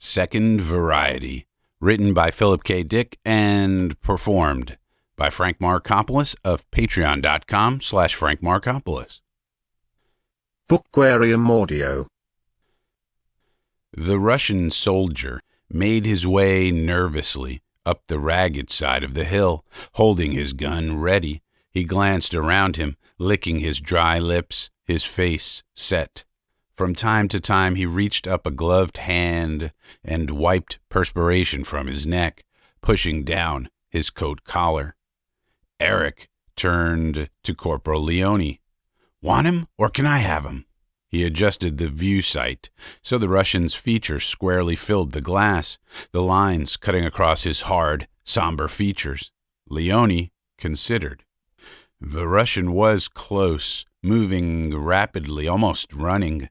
Second Variety, written by Philip K. Dick and performed by Frank Marcopolos of patreon.com/Frank Marcopolos. Bookwarium Audio. The Russian soldier made his way nervously up the ragged side of the hill, holding his gun ready. He glanced around him, licking his dry lips, his face set. From time to time he reached up a gloved hand and wiped perspiration from his neck, pushing down his coat collar. Eric turned to Corporal Leone. "Want him, or can I have him?" He adjusted the view sight so the Russian's features squarely filled the glass, the lines cutting across his hard, somber features. Leone considered. The Russian was close, moving rapidly, almost running.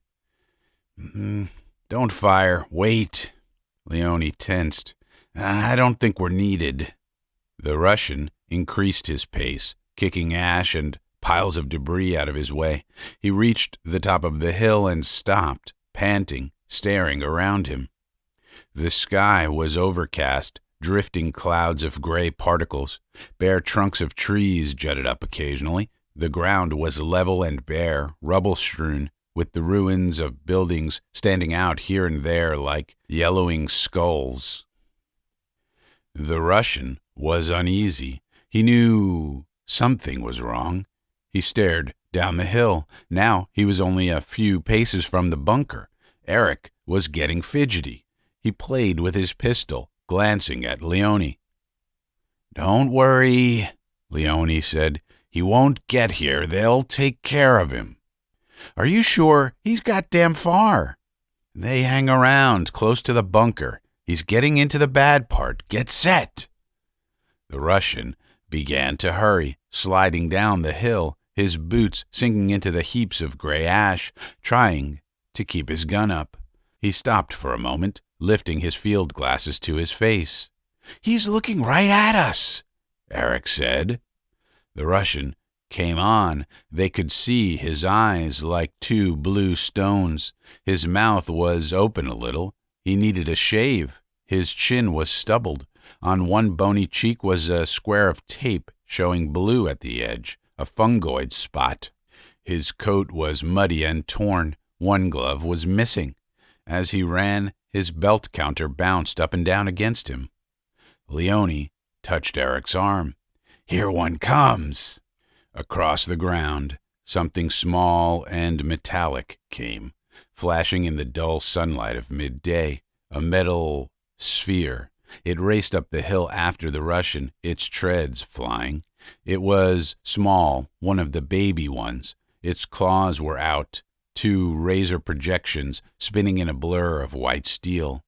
"Don't fire. Wait." Leone tensed. "I don't think we're needed." The Russian increased his pace, kicking ash and piles of debris out of his way. He reached the top of the hill and stopped, panting, staring around him. The sky was overcast, drifting clouds of gray particles. Bare trunks of trees jutted up occasionally. The ground was level and bare, rubble-strewn, with the ruins of buildings standing out here and there like yellowing skulls. The Russian was uneasy. He knew something was wrong. He stared down the hill. Now he was only a few paces from the bunker. Eric was getting fidgety. He played with his pistol, glancing at Leone. "Don't worry," Leone said. "He won't get here. They'll take care of him." "Are you sure? He's goddamn far." "They hang around close to the bunker. He's getting into the bad part. Get set." The Russian began to hurry, sliding down the hill, his boots sinking into the heaps of gray ash, trying to keep his gun up. He stopped for a moment, lifting his field glasses to his face. "He's looking right at us," Eric said. The Russian came on. They could see his eyes like two blue stones. His mouth was open a little. He needed a shave. His chin was stubbled. On one bony cheek was a square of tape showing blue at the edge, a fungoid spot. His coat was muddy and torn. One glove was missing. As he ran, his belt counter bounced up and down against him. Leone touched Eric's arm. "Here one comes." Across the ground, something small and metallic came, flashing in the dull sunlight of midday, a metal sphere. It raced up the hill after the Russian, its treads flying. It was small, one of the baby ones. Its claws were out, two razor projections spinning in a blur of white steel.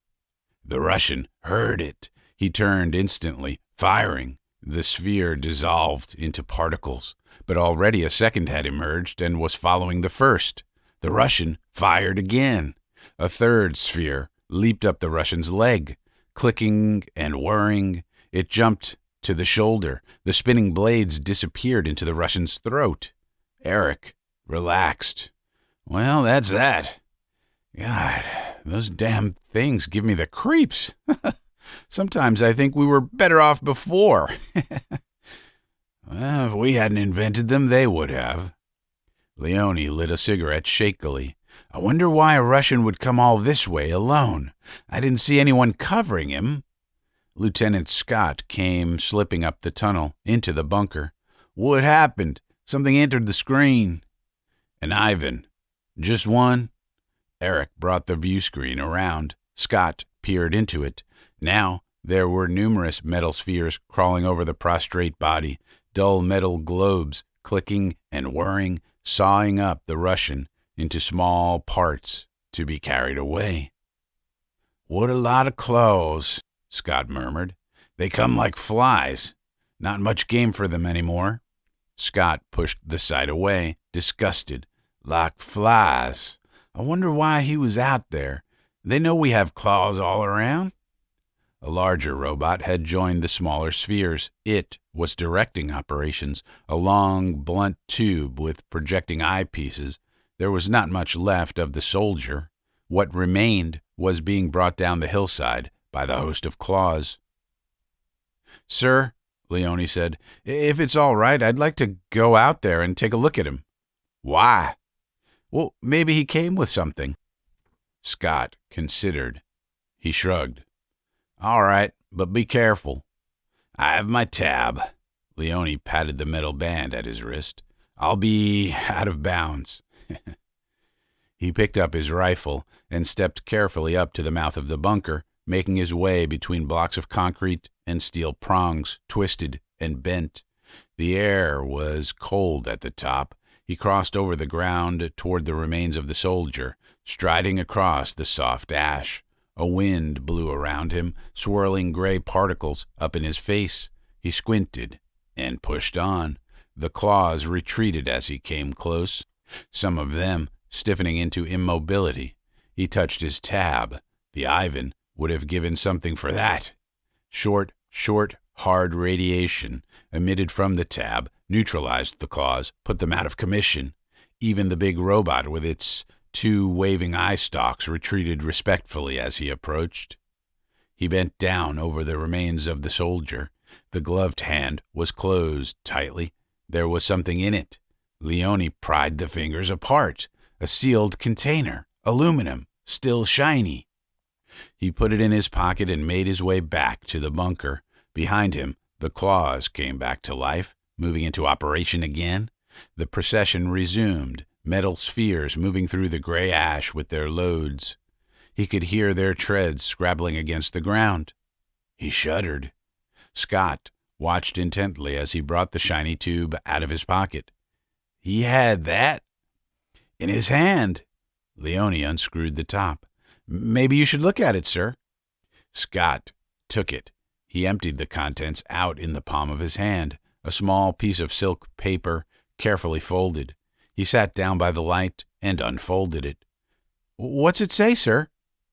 The Russian heard it. He turned instantly, firing. The sphere dissolved into particles, but already a second had emerged and was following the first. The Russian fired again. A third sphere leaped up the Russian's leg. Clicking and whirring, it jumped to the shoulder. The spinning blades disappeared into the Russian's throat. Eric relaxed. "Well, that's that. God, those damn things give me the creeps. Sometimes I think we were better off before." "Well, if we hadn't invented them, they would have." Leone lit a cigarette shakily. "I wonder why a Russian would come all this way alone. I didn't see anyone covering him." Lieutenant Scott came slipping up the tunnel into the bunker. "What happened? Something entered the screen." "And Ivan. Just one?" Eric brought the view screen around. Scott peered into it. Now there were numerous metal spheres crawling over the prostrate body, dull metal globes clicking and whirring, sawing up the Russian into small parts to be carried away. "What a lot of clothes," Scott murmured. "They come like flies. Not much game for them anymore." Scott pushed the sight away, disgusted. "Like flies. I wonder why he was out there. They know we have claws all around." A larger robot had joined the smaller spheres. It was directing operations, a long, blunt tube with projecting eyepieces. There was not much left of the soldier. What remained was being brought down the hillside by the host of claws. "Sir," Leone said, "if it's all right, I'd like to go out there and take a look at him." "Why?" "Well, maybe he came with something." Scott considered. He shrugged. "All right, but be careful. I have my tab." Leone patted the metal band at his wrist. "I'll be out of bounds." He picked up his rifle and stepped carefully up to the mouth of the bunker, making his way between blocks of concrete and steel prongs, twisted and bent. The air was cold at the top. He crossed over the ground toward the remains of the soldier, striding across the soft ash. A wind blew around him, swirling gray particles up in his face. He squinted and pushed on. The claws retreated as he came close, some of them stiffening into immobility. He touched his tab. The Ivan would have given something for that. Short, hard radiation emitted from the tab neutralized the claws, put them out of commission. Even the big robot with its 2 waving eye stalks retreated respectfully as he approached. He bent down over the remains of the soldier. The gloved hand was closed tightly. There was something in it. Leone pried the fingers apart. A sealed container, aluminum, still shiny. He put it in his pocket and made his way back to the bunker. Behind him, the claws came back to life, moving into operation again. The procession resumed, metal spheres moving through the gray ash with their loads. He could hear their treads scrabbling against the ground. He shuddered. Scott watched intently as he brought the shiny tube out of his pocket. He had that in his hand. Leone unscrewed the top. "Maybe you should look at it, sir." Scott took it. He emptied the contents out in the palm of his hand, a small piece of silk paper, carefully folded. He sat down by the light and unfolded it. "What's it say, sir?"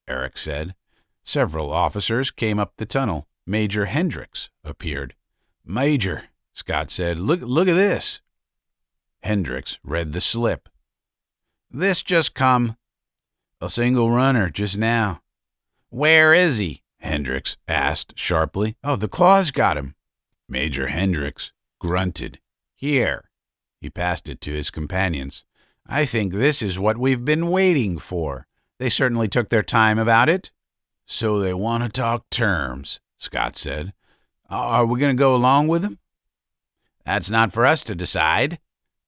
Eric said. Several officers came up the tunnel. Major Hendricks appeared. "Major," Scott said, look at this." Hendricks read the slip. "This just come. A single runner just now." "Where is he?" Hendricks asked sharply. "Oh, the claws got him." Major Hendricks grunted. "Here." He passed it to his companions. "I think this is what we've been waiting for. They certainly took their time about it." "So they want to talk terms," Scott said. "Are we going to go along with them?" "That's not for us to decide."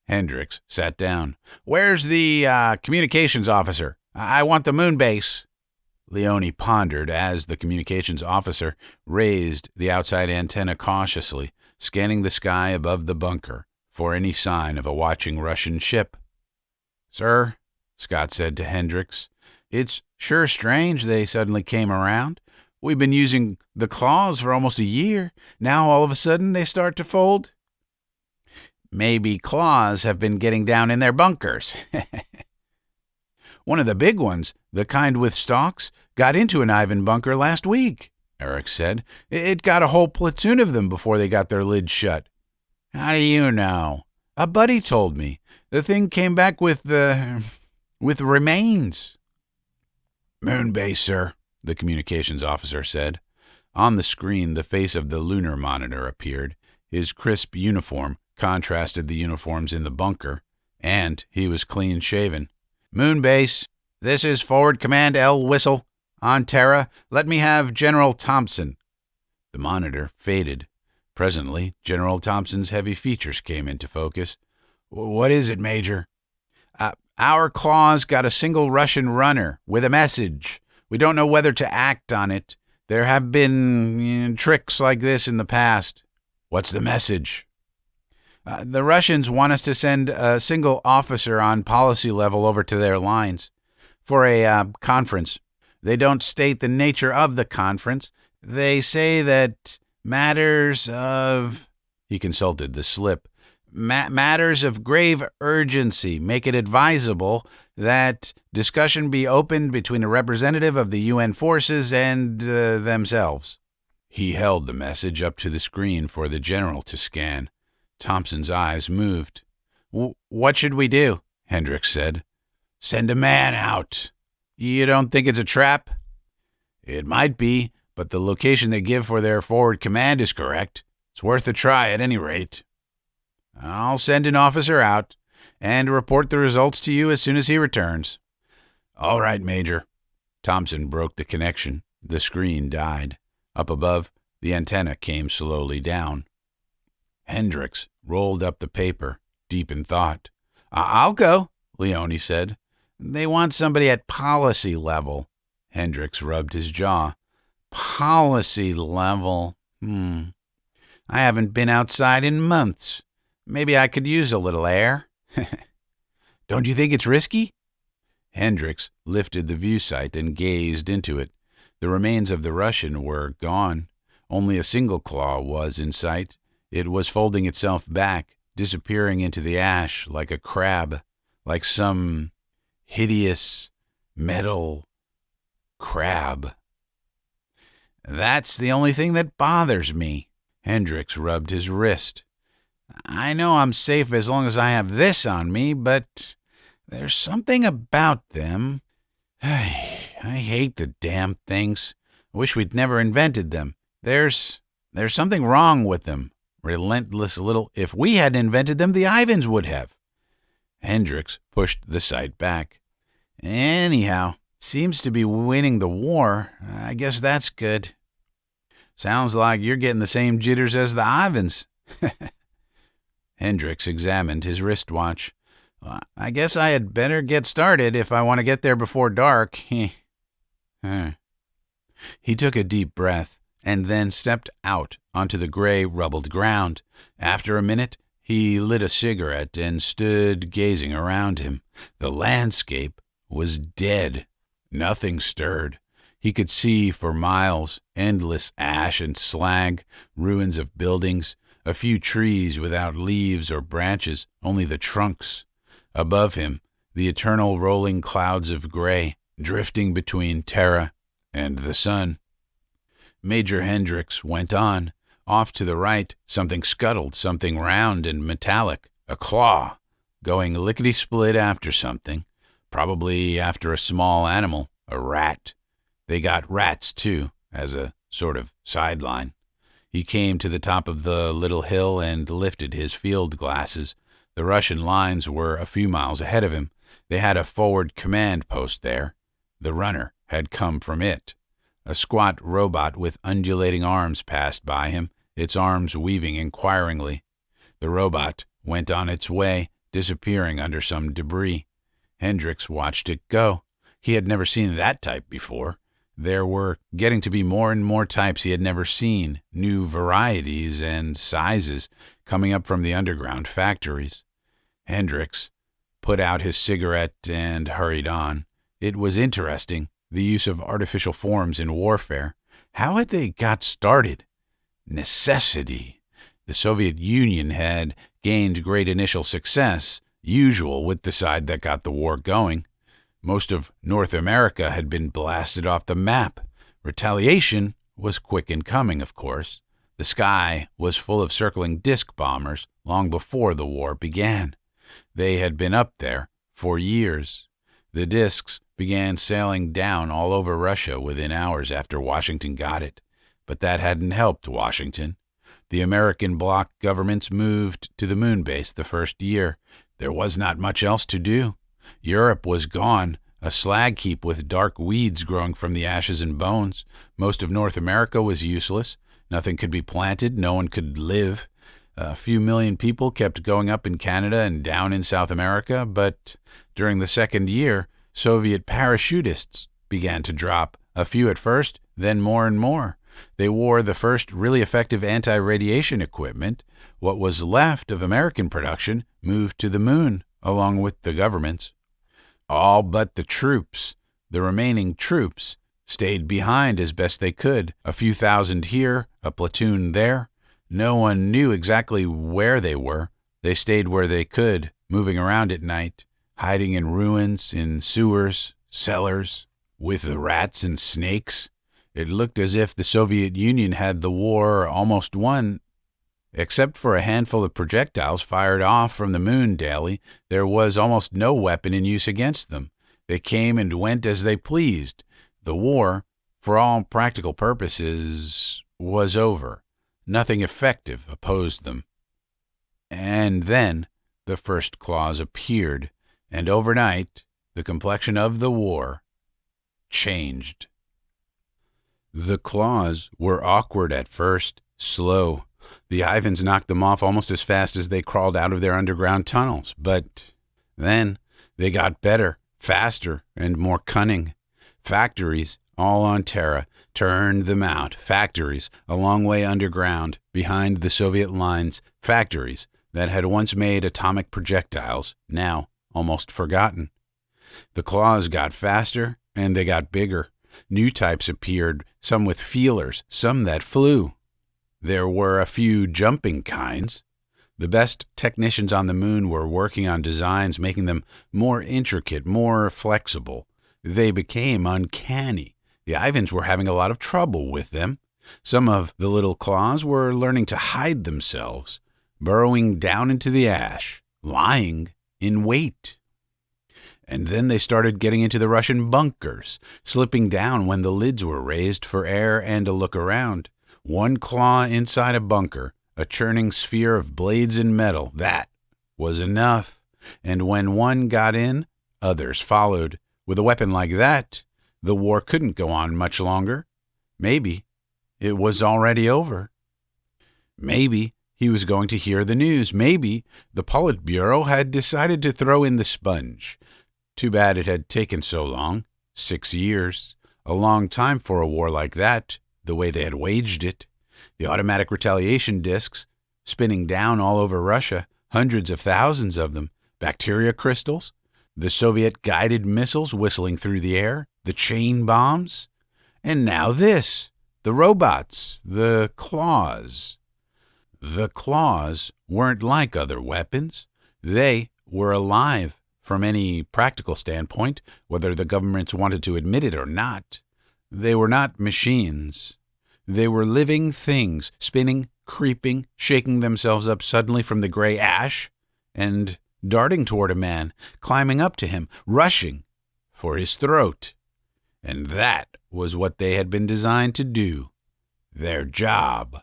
Hendricks sat down. "Where's the communications officer? I want the moon base." Leone pondered as the communications officer raised the outside antenna cautiously, scanning the sky above the bunker for any sign of a watching Russian ship. "Sir," Scott said to Hendricks, "it's sure strange they suddenly came around. We've been using the claws for almost a year. Now all of a sudden they start to fold." "Maybe claws have been getting down in their bunkers." "One of the big ones, the kind with stalks, got into an Ivan bunker last week," Eric said. "It got a whole platoon of them before they got their lids shut." "How do you know?" "A buddy told me. The thing came back with remains." "Moon base, sir," the communications officer said. On the screen, the face of the lunar monitor appeared. His crisp uniform contrasted the uniforms in the bunker, and he was clean-shaven. "Moon base, this is Forward Command L. Whistle. On Terra, let me have General Thompson." The monitor faded. Presently, General Thompson's heavy features came into focus. "What is it, Major?" Our claws got a single Russian runner with a message. We don't know whether to act on it. There have been tricks like this in the past." "What's the message?" The Russians want us to send a single officer on policy level over to their lines for a conference. They don't state the nature of the conference. They say that matters of," he consulted the slip, "matters of grave urgency make it advisable that discussion be opened between a representative of the UN forces and themselves." He held the message up to the screen for the general to scan. Thompson's eyes moved. "What should we do?" Hendricks said. "Send a man out." You don't think it's a trap? It might be, but the location they give for their forward command is correct. It's worth a try at any rate. I'll send an officer out and report the results to you as soon as he returns. All right, Major. Thompson broke the connection. The screen died. Up above, the antenna came slowly down. Hendricks rolled up the paper, deep in thought. I'll go, Leone said. They want somebody at policy level. Hendricks rubbed his jaw. Policy level. I haven't been outside in months. Maybe I could use a little air. Don't you think it's risky? Hendricks lifted the view sight and gazed into it. The remains of the Russian were gone. Only a single claw was in sight. It was folding itself back, disappearing into the ash like a crab, like some hideous metal crab. That's the only thing that bothers me. Hendricks rubbed his wrist. I know I'm safe as long as I have this on me, but there's something about them. I hate the damn things. I wish we'd never invented them. There's something wrong with them. Relentless little... If we hadn't invented them, the Ivans would have. Hendricks pushed the sight back. Anyhow, seems to be winning the war. I guess that's good. Sounds like you're getting the same jitters as the Ivans. Hendricks examined his wristwatch. I guess I had better get started if I want to get there before dark. He took a deep breath and then stepped out onto the gray, rubbled ground. After a minute, he lit a cigarette and stood gazing around him. The landscape was dead. Nothing stirred. He could see for miles endless ash and slag, ruins of buildings, a few trees without leaves or branches, only the trunks. Above him, the eternal rolling clouds of gray, drifting between Terra and the sun. Major Hendricks went on. Off to the right, something scuttled, something round and metallic, a claw, going lickety-split after something, probably after a small animal, a rat. They got rats, too, as a sort of sideline. He came to the top of the little hill and lifted his field glasses. The Russian lines were a few miles ahead of him. They had a forward command post there. The runner had come from it. A squat robot with undulating arms passed by him, its arms weaving inquiringly. The robot went on its way, disappearing under some debris. Hendricks watched it go. He had never seen that type before. There were getting to be more and more types he had never seen, new varieties and sizes coming up from the underground factories. Hendricks put out his cigarette and hurried on. It was interesting, the use of artificial forms in warfare. How had they got started? Necessity. The Soviet Union had gained great initial success, usual with the side that got the war going. Most of North America had been blasted off the map. Retaliation was quick in coming, of course. The sky was full of circling disc bombers long before the war began. They had been up there for years. The discs began sailing down all over Russia within hours after Washington got it. But that hadn't helped Washington. The American bloc governments moved to the moon base the first year. There was not much else to do. Europe was gone, a slag heap with dark weeds growing from the ashes and bones. Most of North America was useless. Nothing could be planted, no one could live. A few million people kept going up in Canada and down in South America, but during the second year, Soviet parachutists began to drop, a few at first, then more and more. They wore the first really effective anti-radiation equipment. What was left of American production moved to the moon, along with the governments. All but the troops. The remaining troops stayed behind as best they could. A few thousand here, a platoon there. No one knew exactly where they were. They stayed where they could, moving around at night, hiding in ruins, in sewers, cellars, with the rats and snakes. It looked as if the Soviet Union had the war almost won. Except for a handful of projectiles fired off from the moon daily, there was almost no weapon in use against them. They came and went as they pleased. The war, for all practical purposes, was over. Nothing effective opposed them. And then the first clause appeared, and overnight the complexion of the war changed. The claws were awkward at first, slow. The Ivans knocked them off almost as fast as they crawled out of their underground tunnels. But then they got better, faster, and more cunning. Factories, all on Terra, turned them out. Factories a long way underground, behind the Soviet lines. Factories that had once made atomic projectiles, now almost forgotten. The claws got faster, and they got bigger. New types appeared, some with feelers, some that flew. There were a few jumping kinds. The best technicians on the moon were working on designs making them more intricate, more flexible. They became uncanny. The Ivans were having a lot of trouble with them. Some of the little claws were learning to hide themselves, burrowing down into the ash, lying in wait. And then they started getting into the Russian bunkers, slipping down when the lids were raised for air and a look around. One claw inside a bunker, a churning sphere of blades and metal, that was enough. And when one got in, others followed. With a weapon like that, the war couldn't go on much longer. Maybe it was already over. Maybe he was going to hear the news. Maybe the Politburo had decided to throw in the sponge. Too bad it had taken so long. 6 years. A long time for a war like that, the way they had waged it. The automatic retaliation discs spinning down all over Russia, hundreds of thousands of them. Bacteria crystals. The Soviet guided missiles whistling through the air. The chain bombs. And now this. The robots. The claws. The claws weren't like other weapons. They were alive. From any practical standpoint, whether the governments wanted to admit it or not. They were not machines. They were living things, spinning, creeping, shaking themselves up suddenly from the gray ash, and darting toward a man, climbing up to him, rushing for his throat. And that was what they had been designed to do. Their job.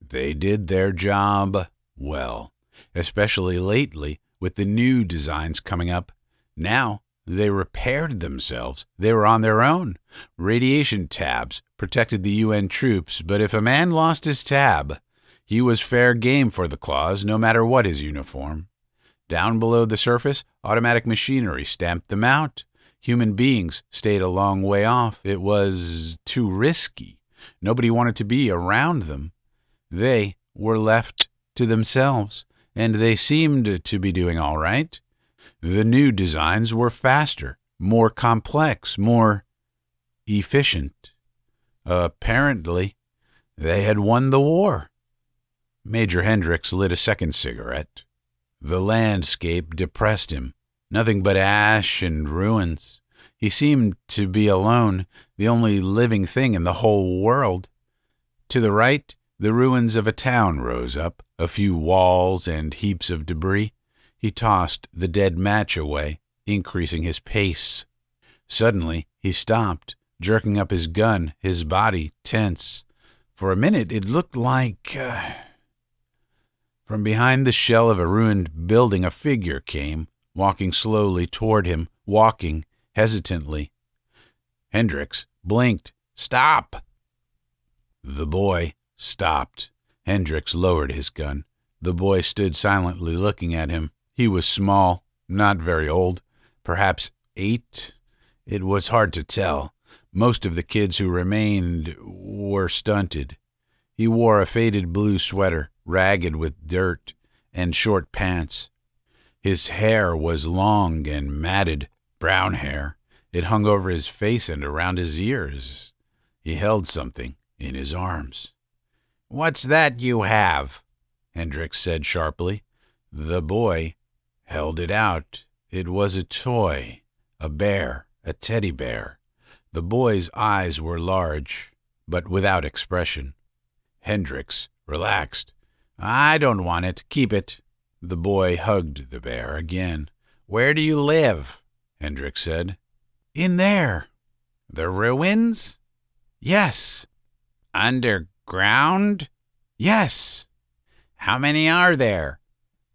They did their job well, especially lately, with the new designs coming up. Now they repaired themselves. They were on their own. Radiation tabs protected the UN troops, but if a man lost his tab, he was fair game for the claws, no matter what his uniform. Down below the surface, automatic machinery stamped them out. Human beings stayed a long way off. It was too risky. Nobody wanted to be around them. They were left to themselves. And they seemed to be doing all right. The new designs were faster, more complex, more efficient. Apparently, they had won the war. Major Hendricks lit a second cigarette. The landscape depressed him. Nothing but ash and ruins. He seemed to be alone, the only living thing in the whole world. To the right, the ruins of a town rose up, a few walls and heaps of debris. He tossed the dead match away, increasing his pace. Suddenly, he stopped, jerking up his gun, his body tense. For a minute, it looked like... From behind the shell of a ruined building, a figure came, walking slowly toward him, walking hesitantly. Hendricks blinked. "Stop!" The boy stopped. Hendricks lowered his gun. The boy stood silently looking at him. He was small, not very old, perhaps 8. It was hard to tell. Most of the kids who remained were stunted. He wore a faded blue sweater, ragged with dirt, and short pants. His hair was long and matted, brown hair. It hung over his face and around his ears. He held something in his arms. "What's that you have?" Hendricks said sharply. The boy held it out. It was a toy, a bear, a teddy bear. The boy's eyes were large, but without expression. Hendricks relaxed. "I don't want it. Keep it." The boy hugged the bear again. "Where do you live?" Hendricks said. In there. The ruins? Yes. Underground? Yes. How many are there?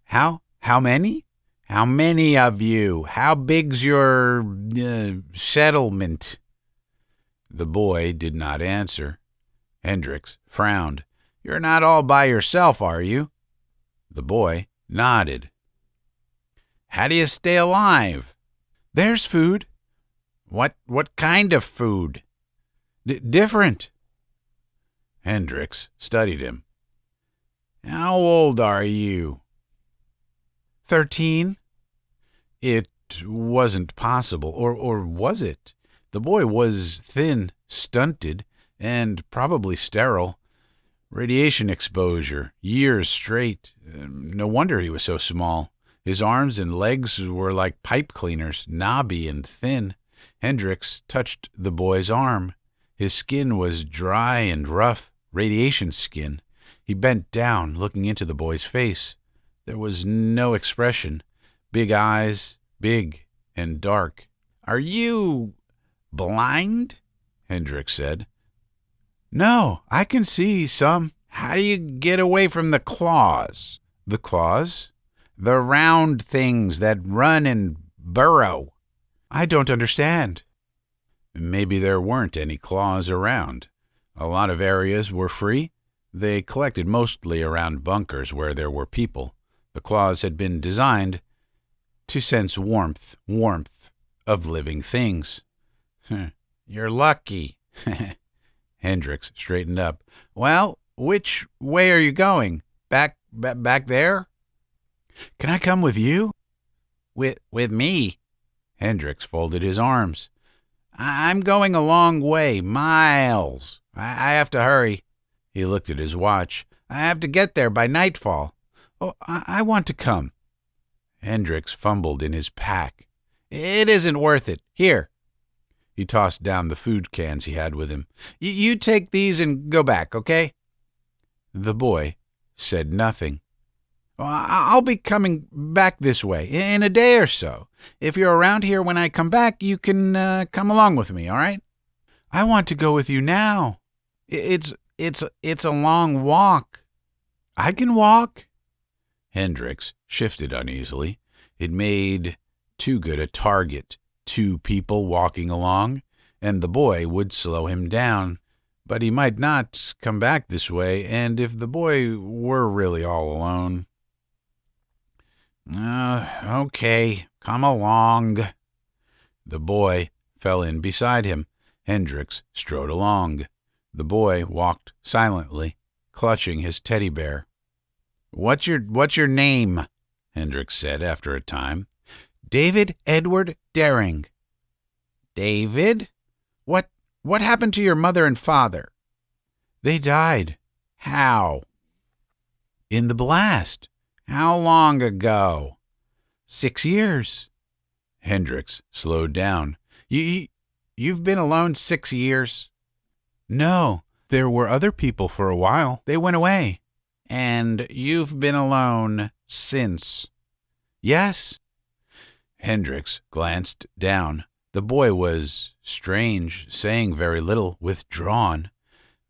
How many? How many of you? How big's your settlement? The boy did not answer. Hendricks frowned. You're not all by yourself, are you? The boy nodded. How do you stay alive? There's food. What kind of food? Different. Hendricks studied him. How old are you? 13. It wasn't possible, or was it? The boy was thin, stunted, and probably sterile. Radiation exposure, years straight. No wonder he was so small. His arms and legs were like pipe cleaners, knobby and thin. Hendricks touched the boy's arm. His skin was dry and rough, radiation skin. He bent down, looking into the boy's face. There was no expression. Big eyes, big and dark. Are you blind? Hendricks said. No, I can see some. How do you get away from the claws? The claws? The round things that run and burrow. I don't understand. Maybe there weren't any claws around. A lot of areas were free. They collected mostly around bunkers where there were people. The claws had been designed to sense warmth of living things. You're lucky. Hendricks straightened up. Well, which way are you going? Back there? Can I come with you? With me? Hendricks folded his arms. I'm going a long way, miles. I have to hurry. He looked at his watch. I have to get there by nightfall. Oh, I want to come. Hendricks fumbled in his pack. It isn't worth it. Here. He tossed down the food cans he had with him. You take these and go back, okay? The boy said nothing. I'll be coming back this way in a day or so. If you're around here when I come back, you can come along with me, all right? I want to go with you now. It's a long walk. I can walk. Hendricks shifted uneasily. It made too good a target. 2 people walking along, and the boy would slow him down. But he might not come back this way, and if the boy were really all alone... Okay, come along. The boy fell in beside him. Hendricks strode along. The boy walked silently, clutching his teddy bear. What's your name? Hendricks said after a time. David Edward Daring. David? What happened to your mother and father? They died. How? In the blast. How long ago? 6 years. Hendricks slowed down. You've been alone 6 years? No, there were other people for a while. They went away. And you've been alone since? Yes. Hendricks glanced down. The boy was strange, saying very little, withdrawn.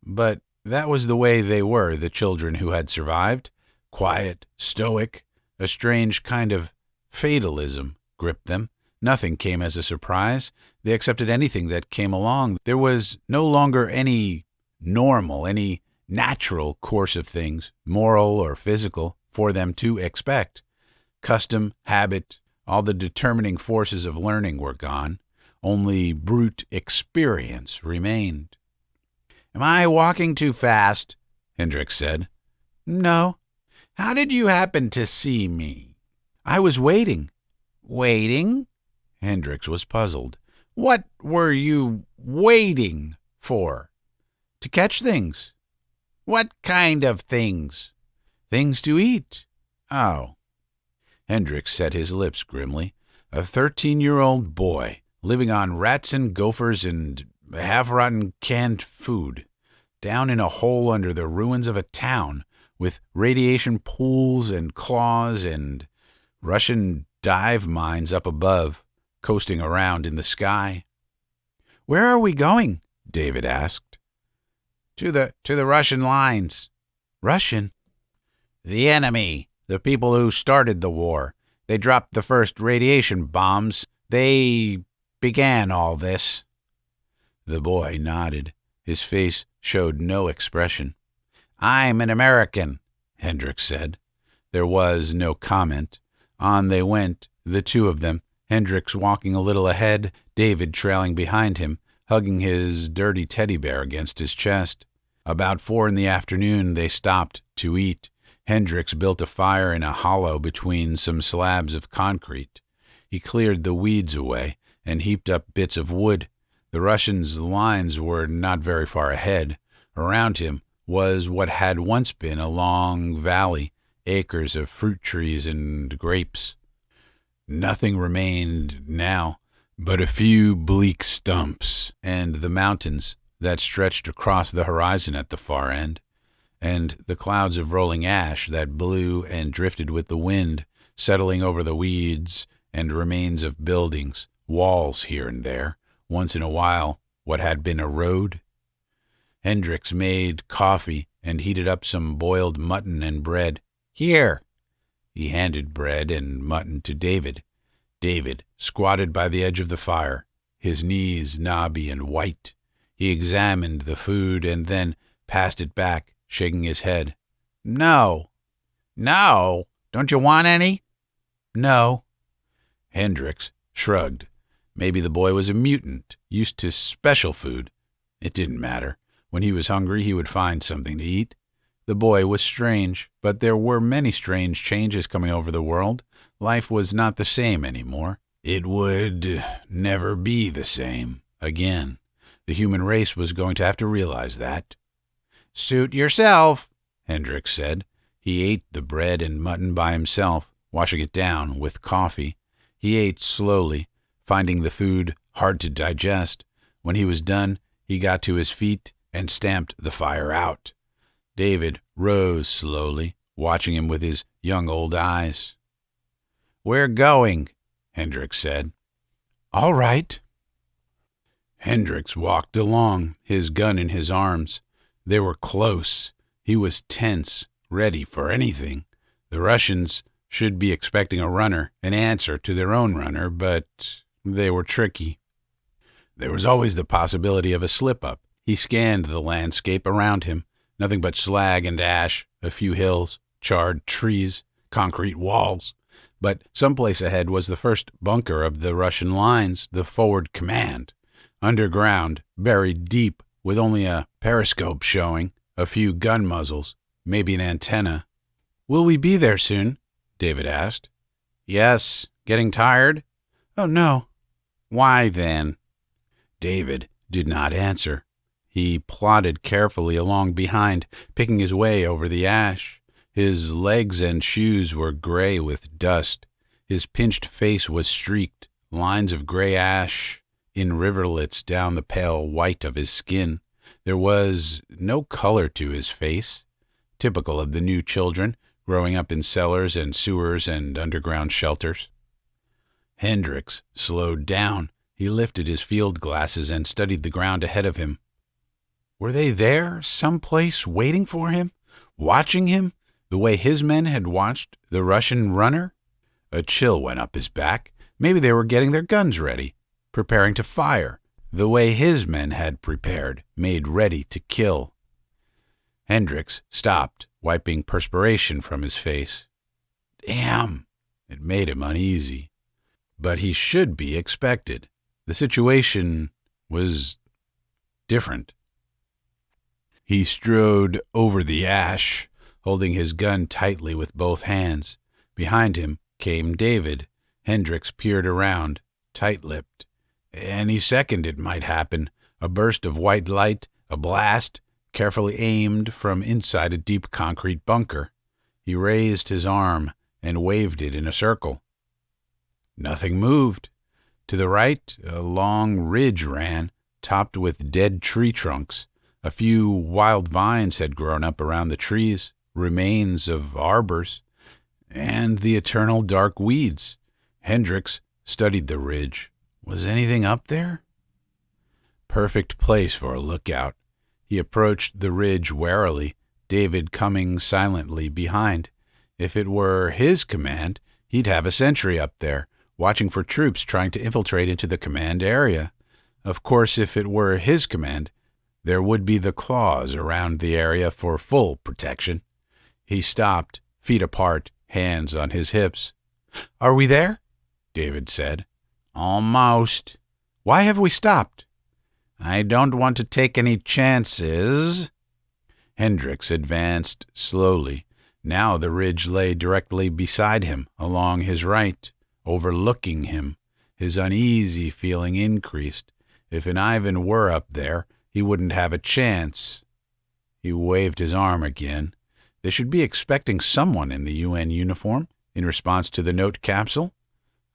But that was the way they were, the children who had survived. Quiet, stoic, a strange kind of fatalism gripped them. Nothing came as a surprise. They accepted anything that came along. There was no longer any normal, any natural course of things, moral or physical, for them to expect. Custom, habit, all the determining forces of learning were gone. Only brute experience remained. Am I walking too fast? Hendricks said. No. How did you happen to see me? I was waiting. Waiting? Hendricks was puzzled. What were you waiting for? To catch things. What kind of things? Things to eat. Oh. Hendricks set his lips grimly. A 13-year-old boy, living on rats and gophers and half-rotten canned food, down in a hole under the ruins of a town, with radiation pools and claws and Russian dive mines up above, coasting around in the sky. "Where are we going?" David asked. To the Russian lines." "Russian?" "The enemy, the people who started the war. They dropped the first radiation bombs. They began all this." The boy nodded. His face showed no expression. "I'm an American," Hendricks said. There was no comment. On they went, the two of them, Hendricks walking a little ahead, David trailing behind him, hugging his dirty teddy bear against his chest. About 4 p.m, they stopped to eat. Hendricks built a fire in a hollow between some slabs of concrete. He cleared the weeds away and heaped up bits of wood. The Russians' lines were not very far ahead. Around him was what had once been a long valley, acres of fruit trees and grapes. Nothing remained now but a few bleak stumps and the mountains that stretched across the horizon at the far end, and the clouds of rolling ash that blew and drifted with the wind, settling over the weeds and remains of buildings, walls here and there, once in a while what had been a road. Hendricks made coffee and heated up some boiled mutton and bread. "Here." He handed bread and mutton to David. David squatted by the edge of the fire, his knees knobby and white. He examined the food and then passed it back, shaking his head. "No." "No? Don't you want any?" "No." Hendricks shrugged. Maybe the boy was a mutant, used to special food. It didn't matter. When he was hungry, he would find something to eat. The boy was strange, but there were many strange changes coming over the world. Life was not the same anymore. It would never be the same again. The human race was going to have to realize that. "Suit yourself," Hendricks said. He ate the bread and mutton by himself, washing it down with coffee. He ate slowly, finding the food hard to digest. When he was done, he got to his feet and stamped the fire out. David rose slowly, watching him with his young old eyes. "We're going," Hendricks said. "All right." Hendricks walked along, his gun in his arms. They were close. He was tense, ready for anything. The Russians should be expecting a runner, an answer to their own runner, but they were tricky. There was always the possibility of a slip-up. He scanned the landscape around him. Nothing but slag and ash, a few hills, charred trees, concrete walls. But someplace ahead was the first bunker of the Russian lines, the forward command. Underground, buried deep, with only a periscope showing, a few gun muzzles, maybe an antenna. "Will we be there soon?" David asked. "Yes. Getting tired?" "Oh, no." "Why, then?" David did not answer. He plodded carefully along behind, picking his way over the ash. His legs and shoes were gray with dust. His pinched face was streaked, lines of gray ash in rivulets down the pale white of his skin. There was no color to his face, typical of the new children growing up in cellars and sewers and underground shelters. Hendricks slowed down. He lifted his field glasses and studied the ground ahead of him. Were they there, someplace, waiting for him, watching him, the way his men had watched the Russian runner? A chill went up his back. Maybe they were getting their guns ready, preparing to fire, the way his men had prepared, made ready to kill. Hendricks stopped, wiping perspiration from his face. Damn! It made him uneasy. But he should be expected. The situation was different. He strode over the ash, holding his gun tightly with both hands. Behind him came David. Hendricks peered around, tight-lipped. Any second it might happen. A burst of white light, a blast, carefully aimed from inside a deep concrete bunker. He raised his arm and waved it in a circle. Nothing moved. To the right, a long ridge ran, topped with dead tree trunks. A few wild vines had grown up around the trees, remains of arbors, and the eternal dark weeds. Hendricks studied the ridge, Was anything up there? Perfect place for a lookout. He approached the ridge warily, David coming silently behind. If it were his command, he'd have a sentry up there, watching for troops trying to infiltrate into the command area. Of course, if it were his command, there would be the claws around the area for full protection. He stopped, feet apart, hands on his hips. "Are we there?" David said. "Almost." "Why have we stopped?" "I don't want to take any chances." Hendricks advanced slowly. Now the ridge lay directly beside him, along his right, overlooking him. His uneasy feeling increased. If an Ivan were up there, he wouldn't have a chance. He waved his arm again. They should be expecting someone in the UN uniform in response to the note capsule,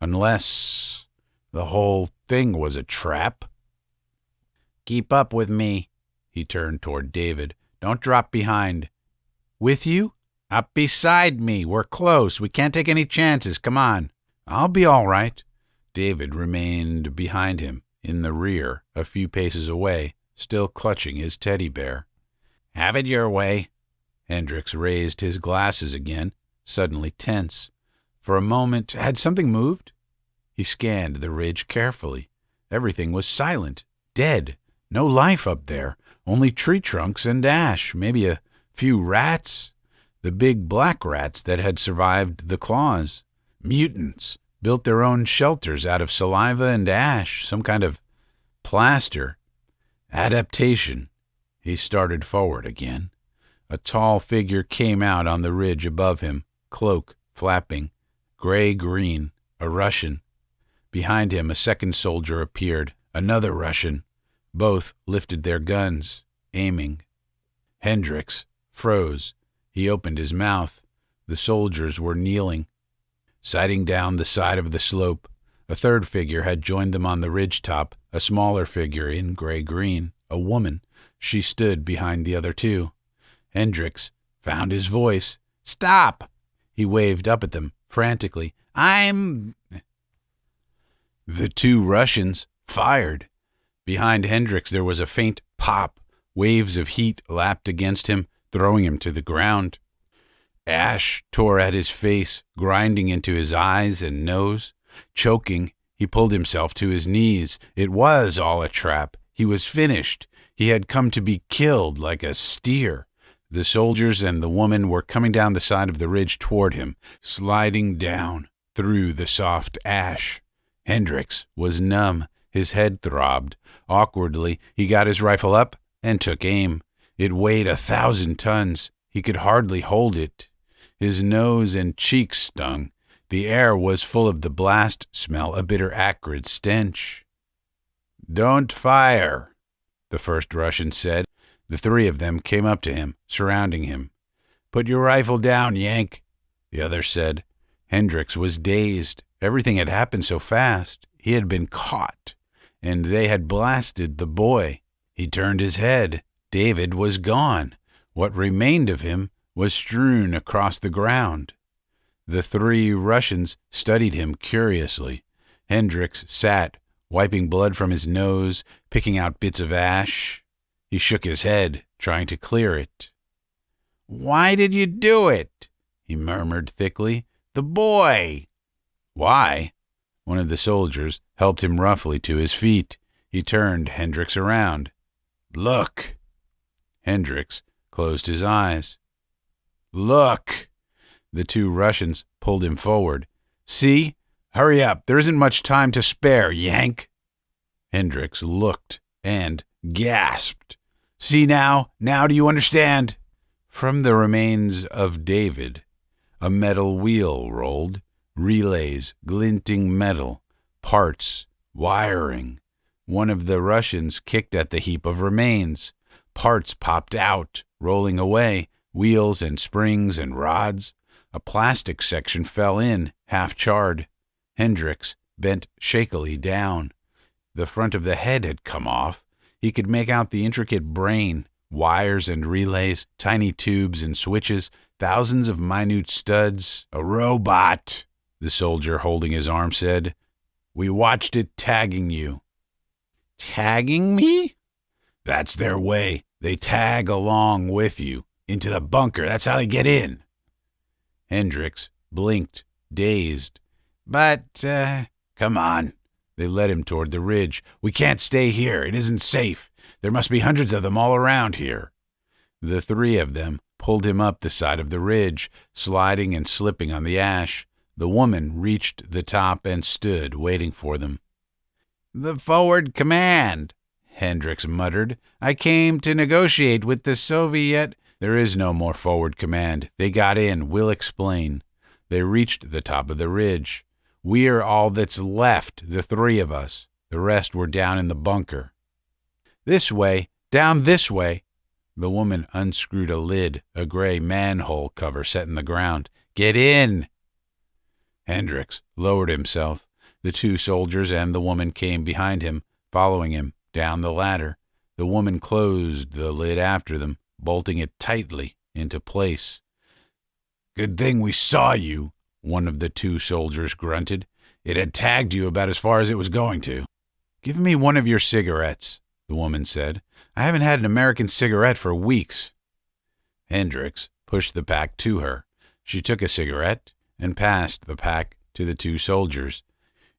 unless the whole thing was a trap. "Keep up with me." He turned toward David. "Don't drop behind." "With you?" "Up beside me. We're close. We can't take any chances. Come on." "I'll be all right." David remained behind him, in the rear, a few paces away, still clutching his teddy bear. "Have it your way." Hendricks raised his glasses again, suddenly tense. For a moment, had something moved? He scanned the ridge carefully. Everything was silent, dead. No life up there, only tree trunks and ash, maybe a few rats. The big black rats that had survived the claws. Mutants, built their own shelters out of saliva and ash, some kind of plaster. Adaptation. He started forward again. A tall figure came out on the ridge above him, cloak flapping, gray-green, a Russian. Behind him, a second soldier appeared, another Russian. Both lifted their guns, aiming. Hendricks froze. He opened his mouth. The soldiers were kneeling, sighting down the side of the slope. A third figure had joined them on the ridge top, a smaller figure in gray-green, a woman. She stood behind the other two. Hendricks found his voice. "Stop!" He waved up at them, frantically. "I'm—" The two Russians fired. Behind Hendricks there was a faint pop. Waves of heat lapped against him, throwing him to the ground. Ash tore at his face, grinding into his eyes and nose. Choking, he pulled himself to his knees. It was all a trap. He was finished. He had come to be killed like a steer. The soldiers and the woman were coming down the side of the ridge toward him, sliding down through the soft ash. Hendricks was numb. His head throbbed. Awkwardly, he got his rifle up and took aim. It weighed 1,000 tons. He could hardly hold it. His nose and cheeks stung. The air was full of the blast smell, a bitter, acrid stench. "Don't fire," the first Russian said. The three of them came up to him, surrounding him. "Put your rifle down, Yank," the other said. Hendricks was dazed. Everything had happened so fast. He had been caught, and they had blasted the boy. He turned his head. David was gone. What remained of him was strewn across the ground. The three Russians studied him curiously. Hendricks sat, wiping blood from his nose, picking out bits of ash. He shook his head, trying to clear it. "Why did you do it?" he murmured thickly. "The boy." "Why?" One of the soldiers helped him roughly to his feet. He turned Hendricks around. "Look." Hendricks closed his eyes. "Look." The two Russians pulled him forward. "See? Hurry up. There isn't much time to spare, Yank." Hendricks looked and gasped. "See now? Now do you understand?" From the remains of David, a metal wheel rolled. Relays, glinting metal, parts, wiring. One of the Russians kicked at the heap of remains. Parts popped out, rolling away, wheels and springs and rods. A plastic section fell in, half charred. Hendricks bent shakily down. The front of the head had come off. He could make out the intricate brain, wires and relays, tiny tubes and switches, thousands of minute studs. "A robot," the soldier holding his arm said. We watched it tagging you." "Tagging me?" "That's their way. They tag along with you. Into the bunker. That's how they get in." Hendricks blinked, dazed. "But, come on." They led him toward the ridge. "We can't stay here. It isn't safe. There must be hundreds of them all around here." The three of them pulled him up the side of the ridge, sliding and slipping on the ash. The woman reached the top and stood, waiting for them. "The forward command," Hendricks muttered. "I came to negotiate with the Soviet—" "There is no more forward command. They got in. We'll explain." They reached the top of the ridge. "We're all that's left, the three of us. The rest were down in the bunker." "This way. Down this way." The woman unscrewed a lid, a gray manhole cover set in the ground. "Get in." Hendricks lowered himself. The two soldiers and the woman came behind him, following him down the ladder. The woman closed the lid after them, bolting it tightly into place. "Good thing we saw you," one of the two soldiers grunted. "It had tagged you about as far as it was going to." "Give me one of your cigarettes," the woman said. "I haven't had an American cigarette for weeks." Hendricks pushed the pack to her. She took a cigarette and passed the pack to the two soldiers.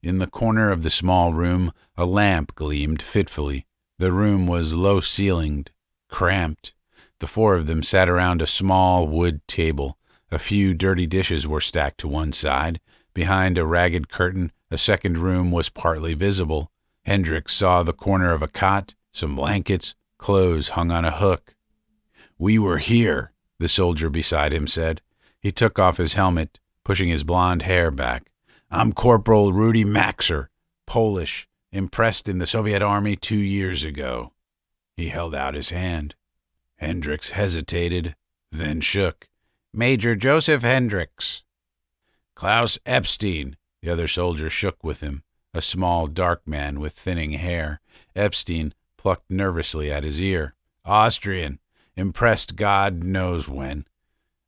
In the corner of the small room, a lamp gleamed fitfully. The room was low-ceilinged, cramped. The four of them sat around a small wood table. A few dirty dishes were stacked to one side. Behind a ragged curtain, a second room was partly visible. Hendricks saw the corner of a cot, some blankets, clothes hung on a hook. "We were here," the soldier beside him said. He took off his helmet, pushing his blond hair back. "I'm Corporal Rudy Maxer, Polish, impressed in the Soviet Army 2 years ago." He held out his hand. Hendricks hesitated, then shook. "Major Joseph Hendricks." "Klaus Epstein." The other soldier shook with him, a small, dark man with thinning hair. Epstein plucked nervously at his ear. "Austrian. Impressed God knows when.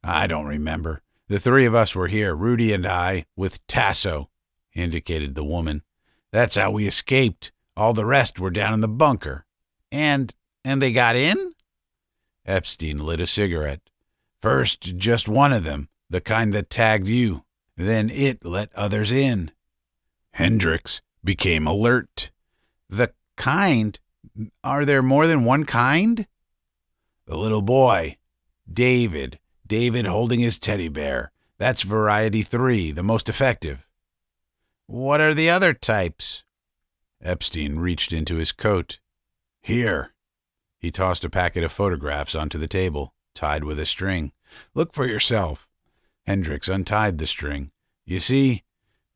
I don't remember. The three of us were here, Rudy and I, with Tasso," indicated the woman. "That's how we escaped. All the rest were down in the bunker." And they got in?" Epstein lit a cigarette. "First, just one of them, the kind that tagged you. Then it let others in." Hendricks became alert. "The kind? Are there more than one kind?" "The little boy. David holding his teddy bear. That's variety 3, the most effective." "What are the other types?" Epstein reached into his coat. "Here." He tossed a packet of photographs onto the table, tied with a string. "Look for yourself." Hendricks untied the string. "You see,"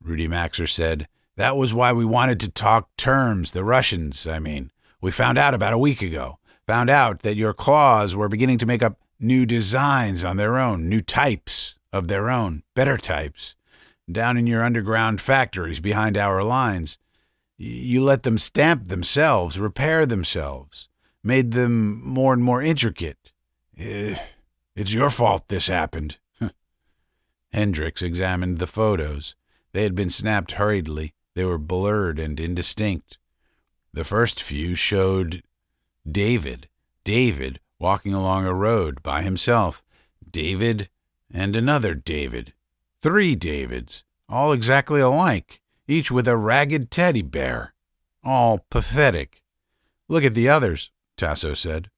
Rudy Maxer said, "that was why we wanted to talk terms, the Russians, I mean. We found out about a week ago. Found out that your claws were beginning to make up new designs on their own, new types of their own, better types, down in your underground factories behind our lines. You let them stamp themselves, repair themselves, made them more and more intricate. It's your fault this happened." Hendricks examined the photos. They had been snapped hurriedly. They were blurred and indistinct. The first few showed David walking along a road by himself. David and another David. 3 Davids, all exactly alike, each with a ragged teddy bear. All pathetic. "Look at the others," Tasso said.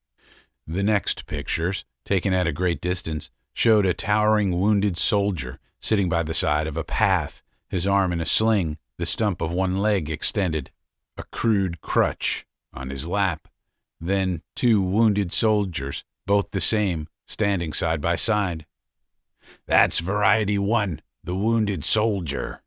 The next pictures, taken at a great distance, showed a towering wounded soldier sitting by the side of a path, his arm in a sling, the stump of one leg extended, a crude crutch on his lap. Then 2 wounded soldiers, both the same, standing side by side. "That's variety 1, the wounded soldier."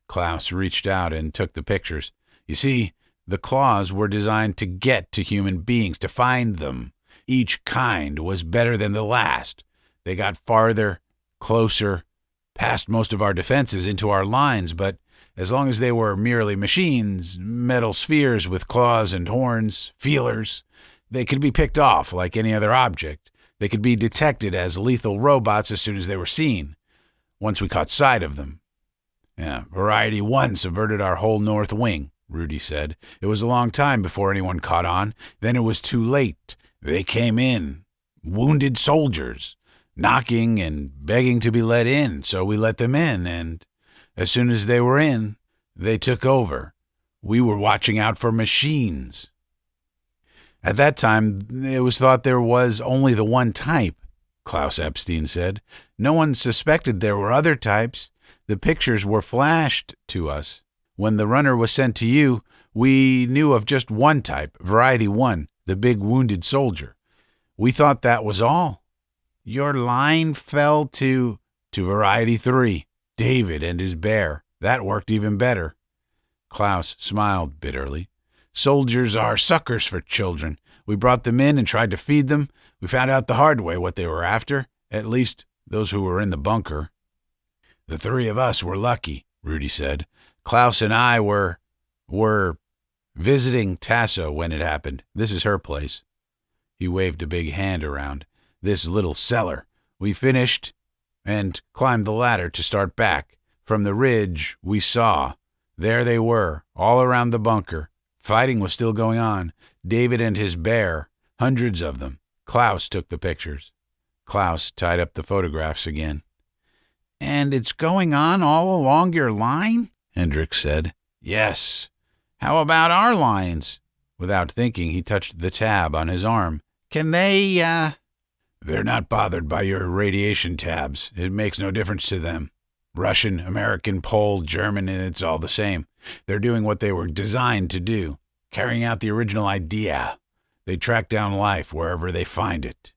Klaus reached out and took the pictures. "You see, the claws were designed to get to human beings, to find them. Each kind was better than the last. They got farther, closer, past most of our defenses into our lines, but as long as they were merely machines, metal spheres with claws and horns, feelers, they could be picked off like any other object. They could be detected as lethal robots as soon as they were seen, once we caught sight of them. Yeah, Variety 1 subverted our whole north wing, Rudy said. It was a long time before anyone caught on. Then it was too late. They came in, wounded soldiers, knocking and begging to be let in, so we let them in, and as soon as they were in, they took over. We were watching out for machines. At that time, it was thought there was only the one type, Klaus Epstein said. No one suspected there were other types. The pictures were flashed to us. When the runner was sent to you, we knew of just one type, Variety 1, the big wounded soldier. We thought that was all. Your line fell to Variety 3, David and his bear. That worked even better. Klaus smiled bitterly. Soldiers are suckers for children. We brought them in and tried to feed them. We found out the hard way what they were after, at least those who were in the bunker. The three of us were lucky, Rudy said. Klaus and I were visiting Tasso when it happened. This is her place. He waved a big hand around. This little cellar. We finished and climbed the ladder to start back. From the ridge, we saw. There they were, all around the bunker. Fighting was still going on. David and his bear, hundreds of them. Klaus took the pictures. Klaus tied up the photographs again. And it's going on all along your line? Hendricks said. Yes. How about our lines? Without thinking, he touched the tab on his arm. Can they, They're not bothered by your radiation tabs. It makes no difference to them. Russian, American, Pole, German, it's all the same. They're doing what they were designed to do, carrying out the original idea. They track down life wherever they find it.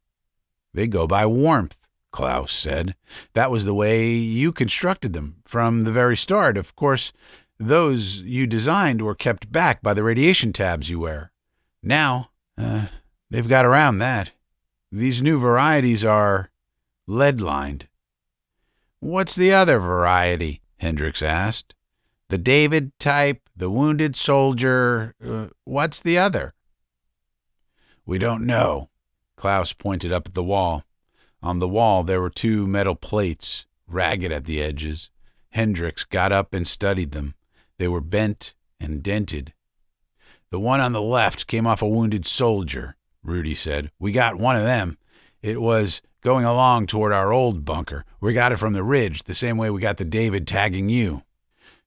They go by warmth, Klaus said. That was the way you constructed them from the very start. Of course, those you designed were kept back by the radiation tabs you wear. Now, they've got around that. These new varieties are lead-lined. What's the other variety? Hendricks asked. The David type, the wounded soldier, what's the other? We don't know. Klaus pointed up at the wall. On the wall there were two metal plates, ragged at the edges. Hendricks got up and studied them. They were bent and dented. The one on the left came off a wounded soldier, Rudy said. We got one of them. It was going along toward our old bunker. We got it from the ridge, the same way we got the David tagging you.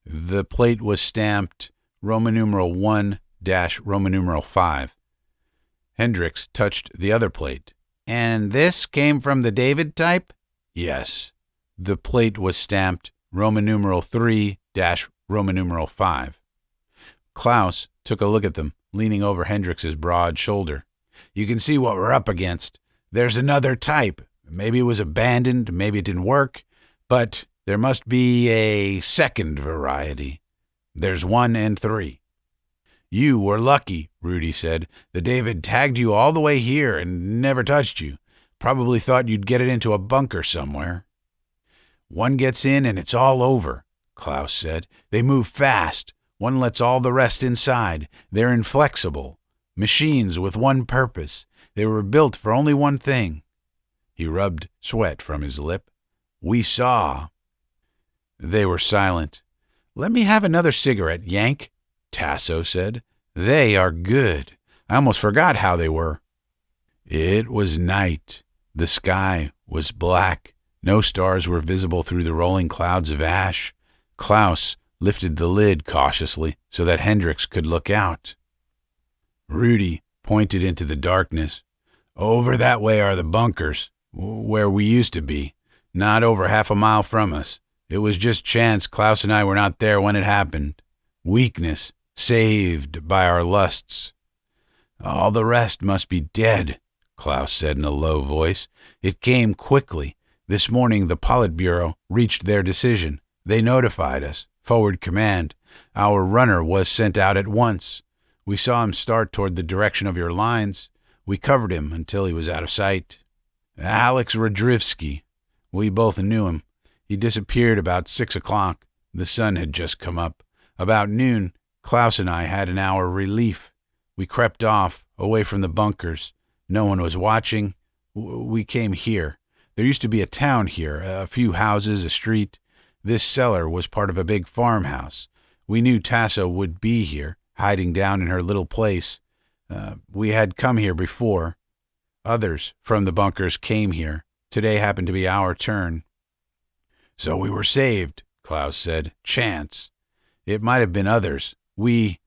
The plate was stamped Roman numeral 1-Roman numeral 5. Hendricks touched the other plate. And this came from the David type? Yes. The plate was stamped Roman numeral 3-Roman numeral 5. Klaus took a look at them, leaning over Hendricks's broad shoulder. You can see what we're up against. There's another type. Maybe it was abandoned, maybe it didn't work, but there must be a second variety. There's 1 and 3. You were lucky, Rudy said. The David tagged you all the way here and never touched you. Probably thought you'd get it into a bunker somewhere. One gets in and it's all over, Klaus said. They move fast. One lets all the rest inside. They're inflexible. Machines with one purpose. They were built for only one thing. He rubbed sweat from his lip. We saw. They were silent. Let me have another cigarette, Yank, Tasso said. They are good. I almost forgot how they were. It was night. The sky was black. No stars were visible through the rolling clouds of ash. Klaus lifted the lid cautiously so that Hendricks could look out. Rudy pointed into the darkness. Over that way are the bunkers, where we used to be, not over half a mile from us. It was just chance Klaus and I were not there when it happened. Weakness, saved by our lusts. All the rest must be dead, Klaus said in a low voice. It came quickly. This morning the Politburo reached their decision. They notified us. Forward command. Our runner was sent out at once. We saw him start toward the direction of your lines. We covered him until he was out of sight. Alex Rodrivsky. We both knew him. He disappeared about 6 o'clock. The sun had just come up. About noon, Klaus and I had an hour relief. We crept off, away from the bunkers. No one was watching. We came here. There used to be a town here, a few houses, a street. This cellar was part of a big farmhouse. We knew Tasso would be here, hiding down in her little place. We had come here before. Others from the bunkers came here. Today happened to be our turn. So we were saved, Klaus said. Chance. It might have been others. We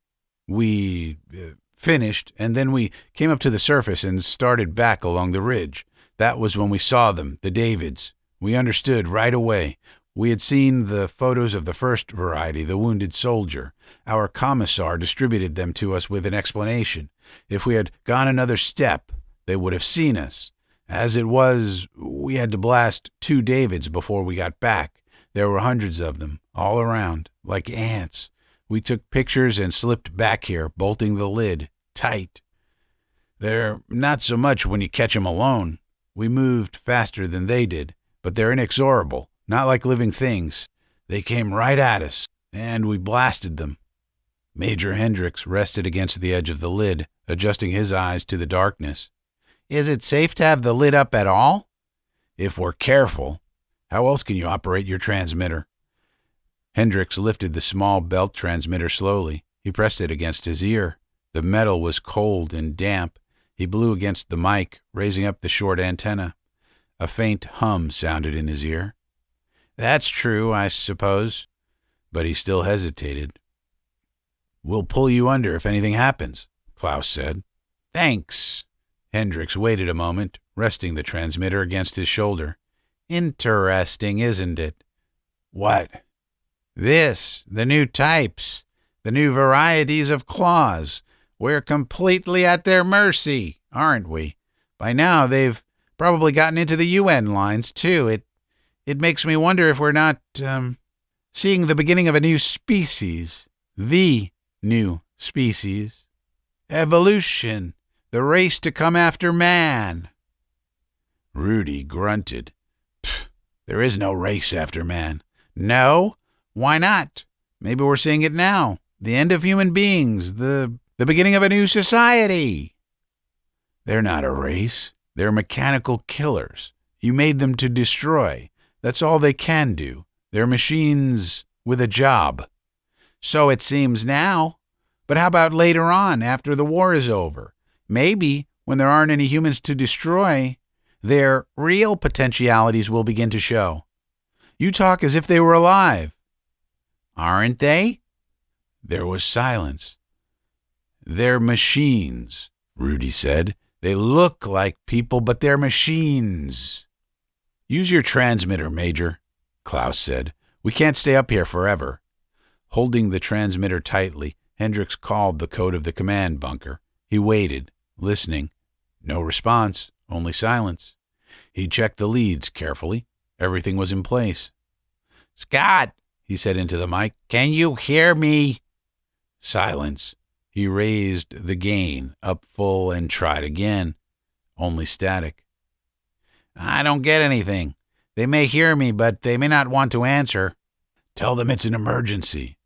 finished, and then we came up to the surface and started back along the ridge. That was when we saw them, the Davids. We understood right away. We had seen the photos of the first variety, the wounded soldier. Our commissar distributed them to us with an explanation. If we had gone another step, they would have seen us. As it was, we had to blast 2 Davids before we got back. There were hundreds of them, all around, like ants. We took pictures and slipped back here, bolting the lid tight. They're not so much when you catch 'em alone. We moved faster than they did, but they're inexorable, not like living things. They came right at us, and we blasted them. Major Hendricks rested against the edge of the lid, adjusting his eyes to the darkness. Is it safe to have the lid up at all? If we're careful. How else can you operate your transmitter? Hendricks lifted the small belt transmitter slowly. He pressed it against his ear. The metal was cold and damp. He blew against the mic, raising up the short antenna. A faint hum sounded in his ear. That's true, I suppose. But he still hesitated. We'll pull you under if anything happens, Klaus said. Thanks. Hendricks waited a moment, resting the transmitter against his shoulder. Interesting, isn't it? What? This, the new types, the new varieties of claws. We're completely at their mercy, aren't we? By now they've probably gotten into the UN lines, too. It makes me wonder if we're not, seeing the beginning of a new species. The new species. Evolution. The race to come after man. Rudy grunted. There is no race after man. No? Why not? Maybe we're seeing it now. The end of human beings. The beginning of a new society. They're not a race. They're mechanical killers. You made them to destroy. That's all they can do. They're machines with a job. So it seems now. But how about later on, after the war is over? Maybe, when there aren't any humans to destroy, their real potentialities will begin to show. You talk as if they were alive. Aren't they? There was silence. They're machines, Rudy said. They look like people, but they're machines. Use your transmitter, Major, Klaus said. We can't stay up here forever. Holding the transmitter tightly, Hendricks called the code of the command bunker. He waited, listening. No response, only silence. He checked the leads carefully. Everything was in place. Scott, he said into the mic, can you hear me? Silence. He raised the gain up full and tried again. Only static. I don't get anything. They may hear me, but they may not want to answer. Tell them it's an emergency.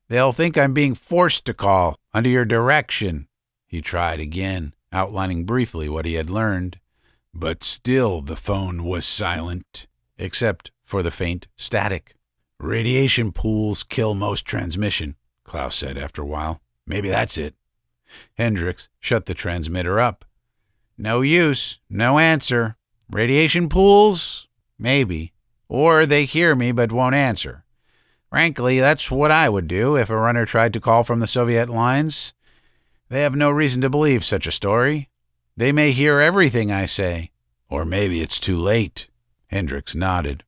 They'll think I'm being forced to call under your direction. He tried again, outlining briefly what he had learned. But still the phone was silent, except for the faint static. Radiation pools kill most transmission, Klaus said after a while. Maybe that's it. Hendricks shut the transmitter up. No use, no answer. Radiation pools? Maybe. Or they hear me but won't answer. Frankly, that's what I would do if a runner tried to call from the Soviet lines. They have no reason to believe such a story. They may hear everything I say. Or maybe it's too late. Hendricks nodded.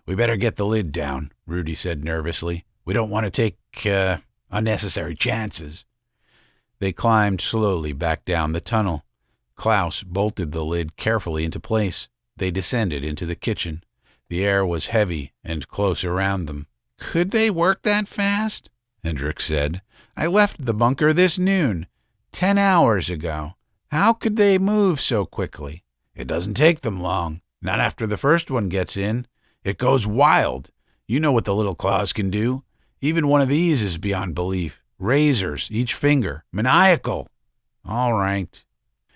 We better get the lid down, Rudy said nervously. We don't want to take unnecessary chances. They climbed slowly back down the tunnel. Klaus bolted the lid carefully into place. They descended into the kitchen. The air was heavy and close around them. Could they work that fast? Hendricks said. I left the bunker this noon, 10 hours ago. How could they move so quickly? It doesn't take them long. Not after the first one gets in. It goes wild. You know what the little claws can do. Even one of these is beyond belief. Razors, each finger. Maniacal. All right.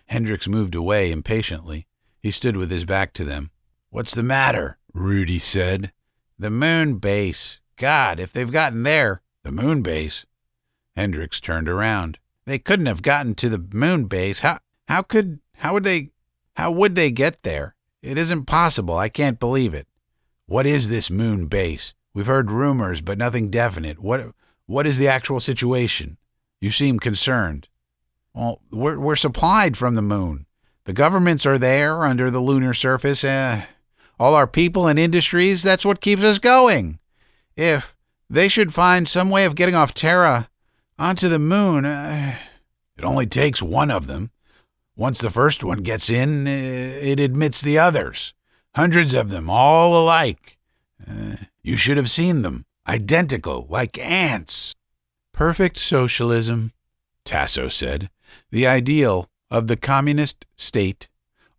Hendricks moved away impatiently. He stood with his back to them. What's the matter? Rudy said. The moon base. God, if they've gotten there. The moon base? Hendricks turned around. They couldn't have gotten to the moon base. How would they get there? It isn't possible. I can't believe it. What is this moon base? We've heard rumors, but nothing definite. What is the actual situation? You seem concerned. Well, we're supplied from the moon. The governments are there under the lunar surface. All our people and industries, that's what keeps us going. If they should find some way of getting off Terra onto the moon, it only takes one of them. Once the first one gets in, it admits the others. Hundreds of them, all alike. You should have seen them. Identical, like ants. Perfect socialism, Tasso said. The ideal of the communist state.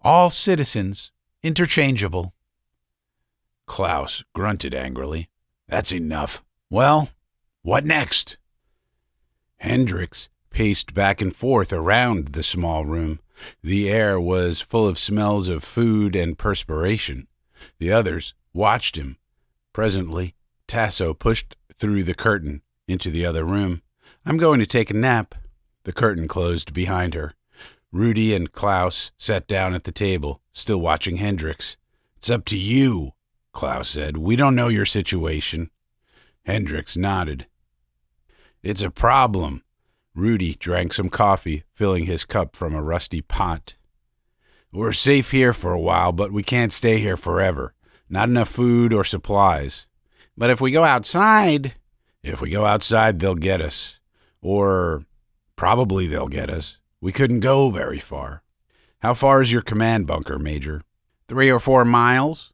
All citizens, interchangeable. Klaus grunted angrily. That's enough. Well, what next? Hendricks paced back and forth around the small room. The air was full of smells of food and perspiration. The others watched him. Presently, Tasso pushed through the curtain into the other room. I'm going to take a nap. The curtain closed behind her. Rudy and Klaus sat down at the table, still watching Hendricks. It's up to you, Klaus said. We don't know your situation. Hendricks nodded. It's a problem. Rudy drank some coffee, filling his cup from a rusty pot. We're safe here for a while, but we can't stay here forever. Not enough food or supplies. But if we go outside, they'll get us. Or probably they'll get us. We couldn't go very far. How far is your command bunker, Major? 3 or 4 miles?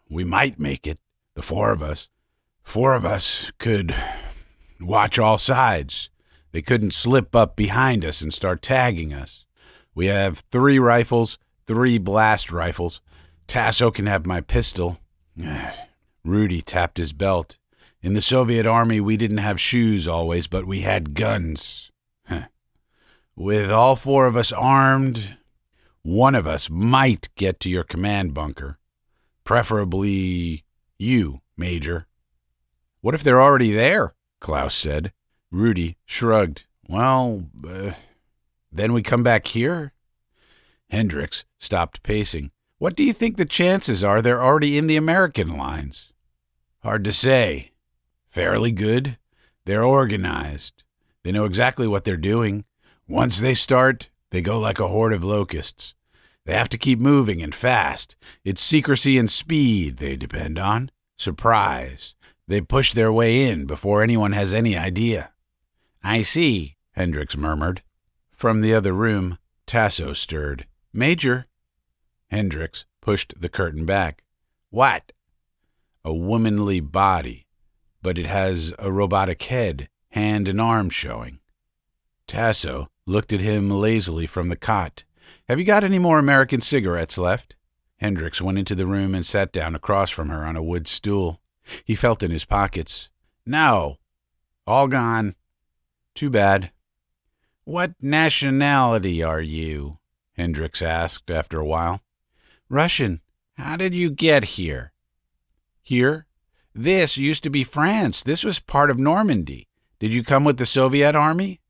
We might make it, the 4 of us. 4 of us could watch all sides. They couldn't slip up behind us and start tagging us. We have 3 rifles, 3 blast rifles. Tasso can have my pistol. Rudy tapped his belt. In the Soviet Army, we didn't have shoes always, but we had guns. With all 4 of us armed, one of us might get to your command bunker. Preferably you, Major. What if they're already there? Klaus said. Rudy shrugged. Well, then we come back here? Hendricks stopped pacing. What do you think the chances are they're already in the American lines? Hard to say. Fairly good. They're organized. They know exactly what they're doing. Once they start, they go like a horde of locusts. They have to keep moving and fast. It's secrecy and speed they depend on. Surprise. They push their way in before anyone has any idea. I see, Hendricks murmured. From the other room, Tasso stirred. Major. Hendricks pushed the curtain back. What? A womanly body, but it has a robotic head, hand and arm showing. Tasso looked at him lazily from the cot. Have you got any more American cigarettes left? Hendricks went into the room and sat down across from her on a wood stool. He felt in his pockets. No. All gone. Too bad. What nationality are you? Hendricks asked after a while. Russian. How did you get here? Here? This used to be France. This was part of Normandy. Did you come with the Soviet army?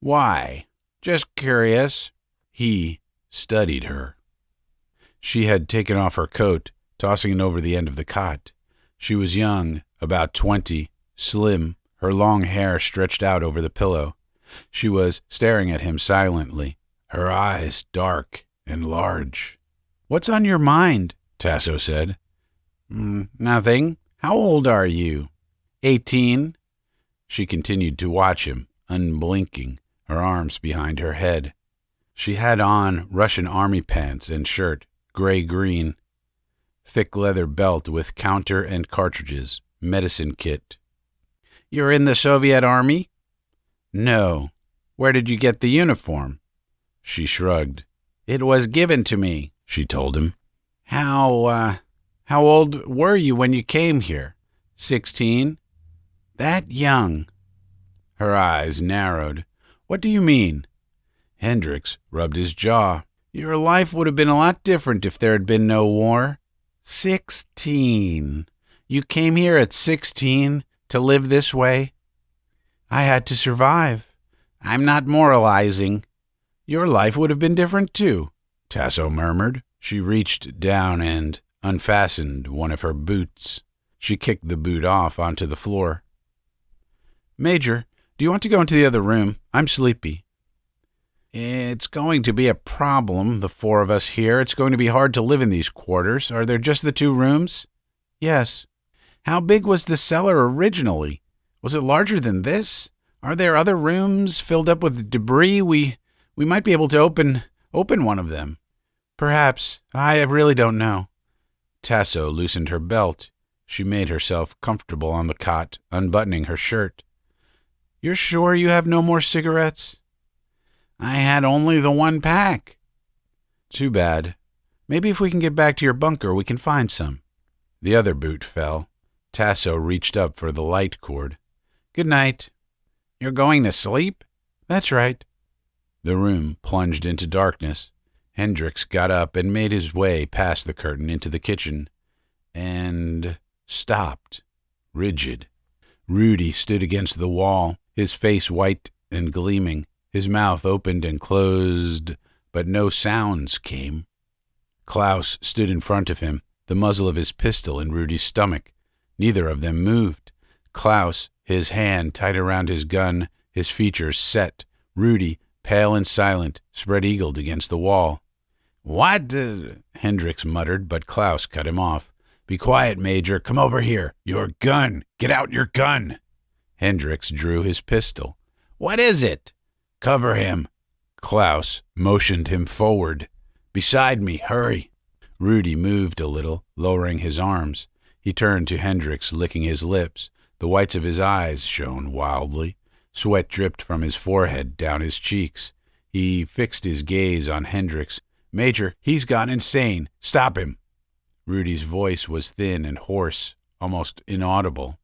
Why? Just curious. He studied her. She had taken off her coat, tossing it over the end of the cot. She was young, about 20, slim, her long hair stretched out over the pillow. She was staring at him silently, her eyes dark and large. What's on your mind? Tasso said. Nothing. How old are you? 18. She continued to watch him, unblinking, her arms behind her head. She had on Russian army pants and shirt, gray-green, thick leather belt with counter and cartridges, medicine kit. You're in the Soviet army? No. Where did you get the uniform? She shrugged. It was given to me, she told him. How old were you when you came here? 16. That young. Her eyes narrowed. What do you mean? Hendricks rubbed his jaw. Your life would have been a lot different if there had been no war. 16. You came here at 16 to live this way? I had to survive. I'm not moralizing. Your life would have been different too, Tasso murmured. She reached down and unfastened one of her boots. She kicked the boot off onto the floor. Major, do you want to go into the other room? I'm sleepy. It's going to be a problem, the four of us here. It's going to be hard to live in these quarters. Are there just the 2 rooms? Yes. How big was the cellar originally? Was it larger than this? Are there other rooms filled up with debris? We might be able to open one of them. Perhaps. I really don't know. Tasso loosened her belt. She made herself comfortable on the cot, unbuttoning her shirt. You're sure you have no more cigarettes? I had only the 1 pack. Too bad. Maybe if we can get back to your bunker, we can find some. The other boot fell. Tasso reached up for the light cord. Good night. You're going to sleep? That's right. The room plunged into darkness. Hendricks got up and made his way past the curtain into the kitchen, and stopped, rigid. Rudy stood against the wall, his face white and gleaming. His mouth opened and closed, but no sounds came. Klaus stood in front of him, the muzzle of his pistol in Rudy's stomach. Neither of them moved. Klaus, his hand tight around his gun, his features set. Rudy, pale and silent, spread-eagled against the wall. What? Hendricks muttered, but Klaus cut him off. Be quiet, Major. Come over here. Your gun. Get out your gun. Hendricks drew his pistol. What is it? Cover him. Klaus motioned him forward. Beside me. Hurry. Rudy moved a little, lowering his arms. He turned to Hendricks, licking his lips. The whites of his eyes shone wildly. Sweat dripped from his forehead down his cheeks. He fixed his gaze on Hendricks. Major, he's gone insane. Stop him. Rudy's voice was thin and hoarse, almost inaudible.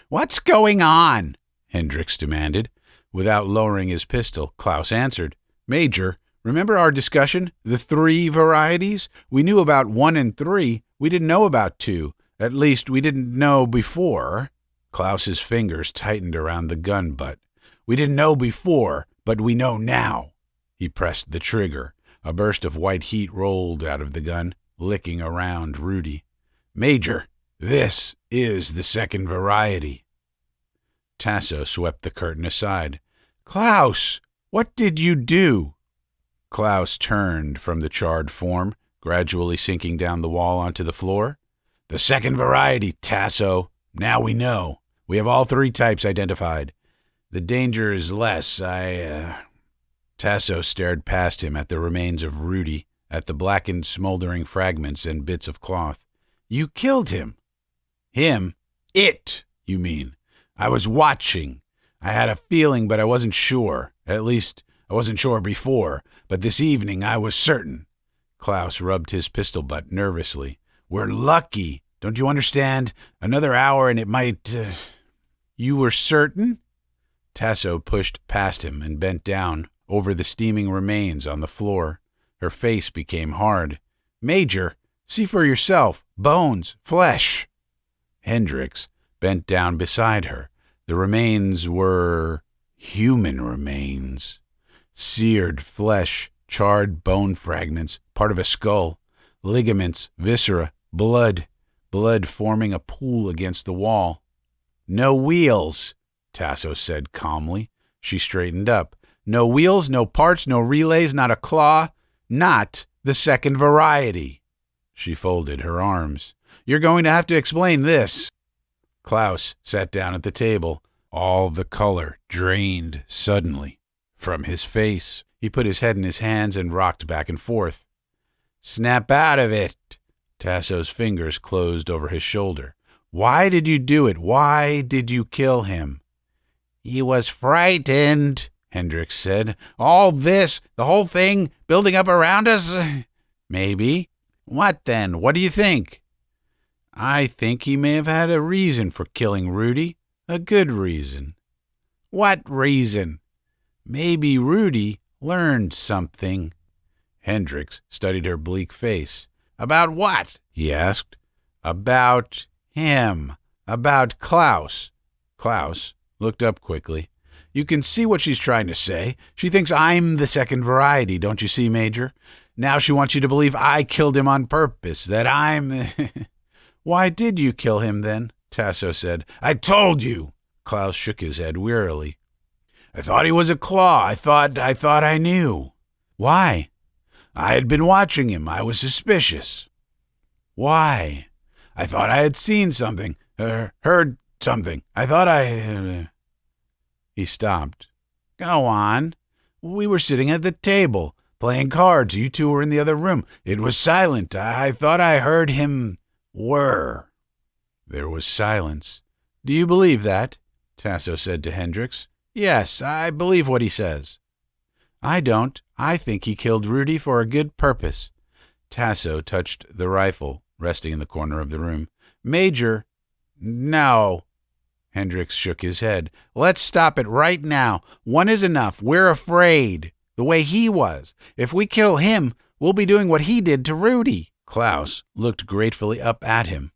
What's going on? Hendricks demanded. Without lowering his pistol, Klaus answered. Major, remember our discussion? The 3 varieties? We knew about 1 and 3. We didn't know about 2. At least we didn't know before. Klaus's fingers tightened around the gun butt. We didn't know before, but we know now. He pressed the trigger. A burst of white heat rolled out of the gun, licking around Rudy. Major, this is the 2nd variety. Tasso swept the curtain aside. Klaus, what did you do? Klaus turned from the charred form, gradually sinking down the wall onto the floor. The 2nd variety, Tasso. Now we know. We have all 3 types identified. The danger is less. Tasso stared past him at the remains of Rudy, at the blackened, smoldering fragments and bits of cloth. You killed him. Him? It, you mean. I was watching. I had a feeling, but I wasn't sure. At least, I wasn't sure before. But this evening, I was certain. Klaus rubbed his pistol butt nervously. We're lucky. Don't you understand? Another hour and it might... You were certain? Tasso pushed past him and bent down over the steaming remains on the floor. Her face became hard. Major, see for yourself. Bones, flesh. Hendricks bent down beside her. The remains were human remains. Seared flesh, charred bone fragments, part of a skull, ligaments, viscera, blood forming a pool against the wall. No wheels, Tasso said calmly. She straightened up. No wheels, no parts, no relays, not a claw. Not the 2nd variety. She folded her arms. You're going to have to explain this. Klaus sat down at the table. All the color drained suddenly from his face. He put his head in his hands and rocked back and forth. Snap out of it. Tasso's fingers closed over his shoulder. Why did you do it? Why did you kill him? He was frightened, Hendricks said. All this, the whole thing, building up around us? Maybe. What then? What do you think? I think he may have had a reason for killing Rudy. A good reason. What reason? Maybe Rudy learned something. Hendricks studied her bleak face. About what? He asked. About Him. About Klaus. Klaus looked up quickly. You can see what she's trying to say. She thinks I'm the second variety, don't you see, Major? Now she wants you to believe I killed him on purpose, that I'm... Why did you kill him, then? Tasso said. I told you. Klaus shook his head wearily. I thought he was a claw. I thought I knew. Why? I had been watching him. I was suspicious. Why? I thought I had seen something, heard something. I thought I... He stopped. Go on. We were sitting at the table, playing cards. You two were in the other room. It was silent. I thought I heard him whir. There was silence. Do you believe that? Tasso said to Hendricks. Yes, I believe what he says. I don't. I think he killed Rudy for a good purpose. Tasso touched the rifle, resting in the corner of the room. Major, no. Hendricks shook his head. Let's stop it right now. One is enough. We're afraid. The way he was. If we kill him, we'll be doing what he did to Rudy. Klaus looked gratefully up at him.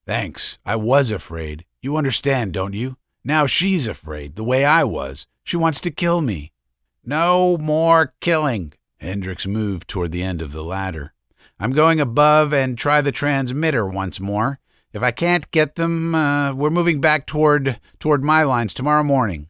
Thanks. I was afraid. You understand, don't you? Now she's afraid, the way I was. She wants to kill me. No more killing. Hendricks moved toward the end of the ladder. I'm going above and try the transmitter once more. If I can't get them, we're moving back toward my lines tomorrow morning.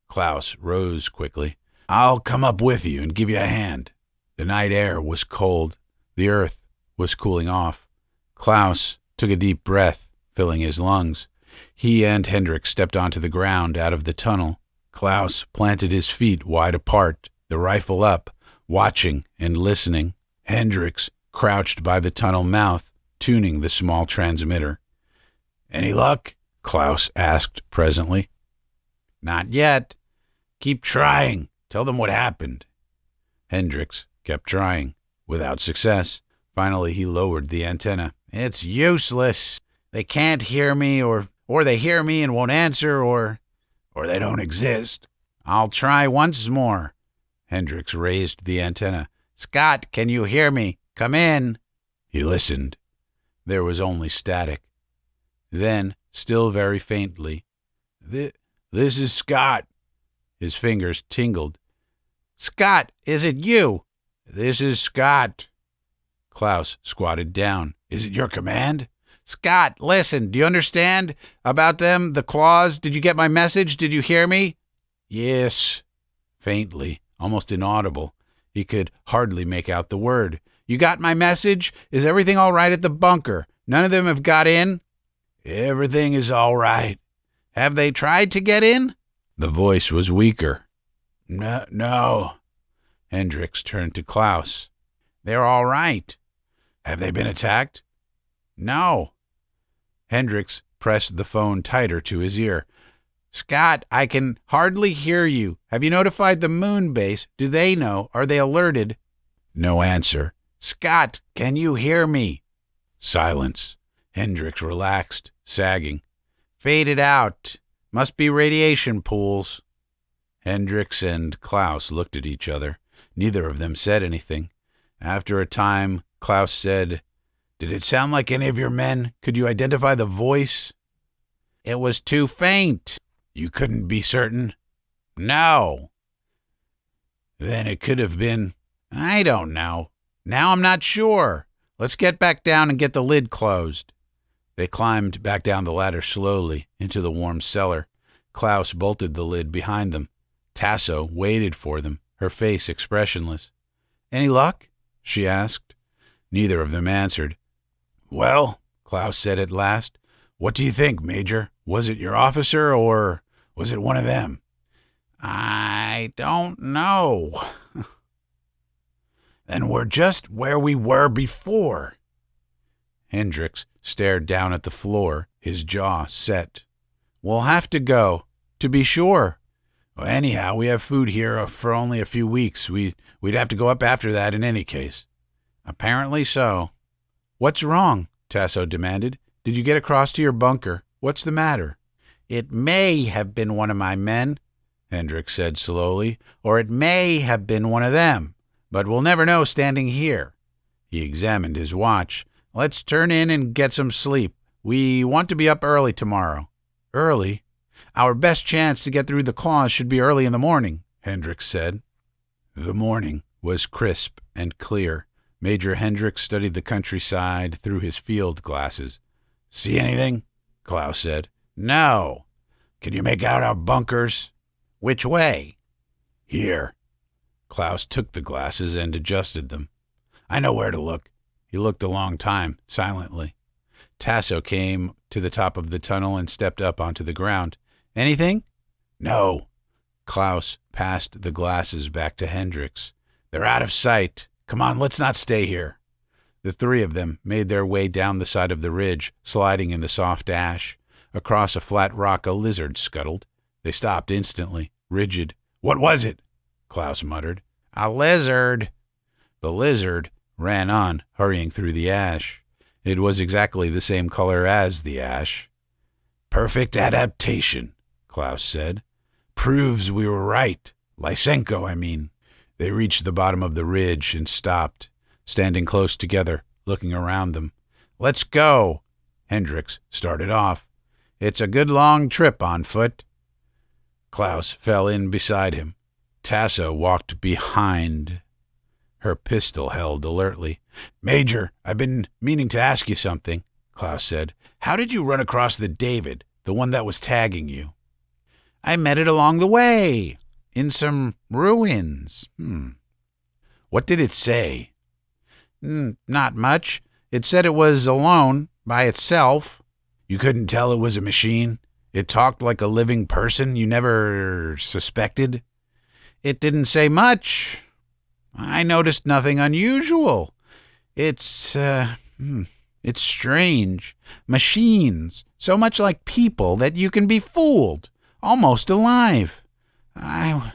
Klaus rose quickly. I'll come up with you and give you a hand. The night air was cold. The earth was cooling off. Klaus took a deep breath, filling his lungs. He and Hendricks stepped onto the ground out of the tunnel. Klaus planted his feet wide apart, the rifle up, watching and listening. Hendricks crouched by the tunnel mouth, tuning the small transmitter. Any luck? Klaus asked presently. Not yet. Keep trying. Tell them what happened. Hendricks kept trying, without success. Finally, he lowered the antenna. It's useless. They can't hear me, or they hear me and won't answer, or they don't exist. I'll try once more. Hendricks raised the antenna. Scott, can you hear me? Come in. He listened. There was only static. Then, still very faintly, This is Scott. His fingers tingled. Scott, is it you? This is Scott. Klaus squatted down. Is it your command? Scott, listen, do you understand about them, the claws? Did you get my message? Did you hear me? Yes. Faintly, almost inaudible. He could hardly make out the word. You got my message? Is everything all right at the bunker? None of them have got in? Everything is all right. Have they tried to get in? The voice was weaker. No. Hendricks turned to Klaus. They're all right. Have they been attacked? No. Hendricks pressed the phone tighter to his ear. Scott, I can hardly hear you. Have you notified the moon base? Do they know? Are they alerted? No answer. Scott, can you hear me? Silence. Hendricks relaxed, sagging. Faded out. Must be radiation pools. Hendricks and Klaus looked at each other. Neither of them said anything. After a time, Klaus said, Did it sound like any of your men? Could you identify the voice? It was too faint. You couldn't be certain? No. Then it could have been... I don't know. Now I'm not sure. Let's get back down and get the lid closed. They climbed back down the ladder slowly into the warm cellar. Klaus bolted the lid behind them. Tasso waited for them, her face expressionless. Any luck? She asked. Neither of them answered. Well, Klaus said at last, what do you think, Major? Was it your officer or was it one of them? I don't know. Then we're just where we were before. Hendricks stared down at the floor, his jaw set. We'll have to go, to be sure. Well, anyhow, we have food here for only a few weeks. We'd have to go up after that in any case. Apparently so. What's wrong? Tasso demanded. Did you get across to your bunker? What's the matter? It may have been one of my men, Hendricks said slowly, or it may have been one of them. But we'll never know standing here. He examined his watch. Let's turn in and get some sleep. We want to be up early tomorrow." "Early? Our best chance to get through the claws should be early in the morning," Hendricks said. The morning was crisp and clear. Major Hendricks studied the countryside through his field glasses. "See anything?" Klaus said. "No." "Can you make out our bunkers?" "Which way?" "Here." Klaus took the glasses and adjusted them. "I know where to look." He looked a long time, silently. Tasso came to the top of the tunnel and stepped up onto the ground. "Anything?" "No." Klaus passed the glasses back to Hendricks. "They're out of sight. Come on, let's not stay here." The three of them made their way down the side of the ridge, sliding in the soft ash. Across a flat rock a lizard scuttled. They stopped instantly, rigid. "What was it?" Klaus muttered. "A lizard." The lizard ran on, hurrying through the ash. It was exactly the same color as the ash. "Perfect adaptation," Klaus said. "Proves we were right. Lysenko, I mean." They reached the bottom of the ridge and stopped, standing close together, looking around them. "Let's go." Hendricks started off. "It's a good long trip on foot." Klaus fell in beside him. Tasso walked behind, her pistol held alertly. "Major, I've been meaning to ask you something," Klaus said. "How did you run across the David, the one that was tagging you?" "I met it along the way, in some ruins." "What did it say?" "Not much. It said it was alone, by itself." "You couldn't tell it was a machine? It talked like a living person you never suspected?" "It didn't say much. I noticed nothing unusual. It's strange. Machines, so much like people that you can be fooled, almost alive. I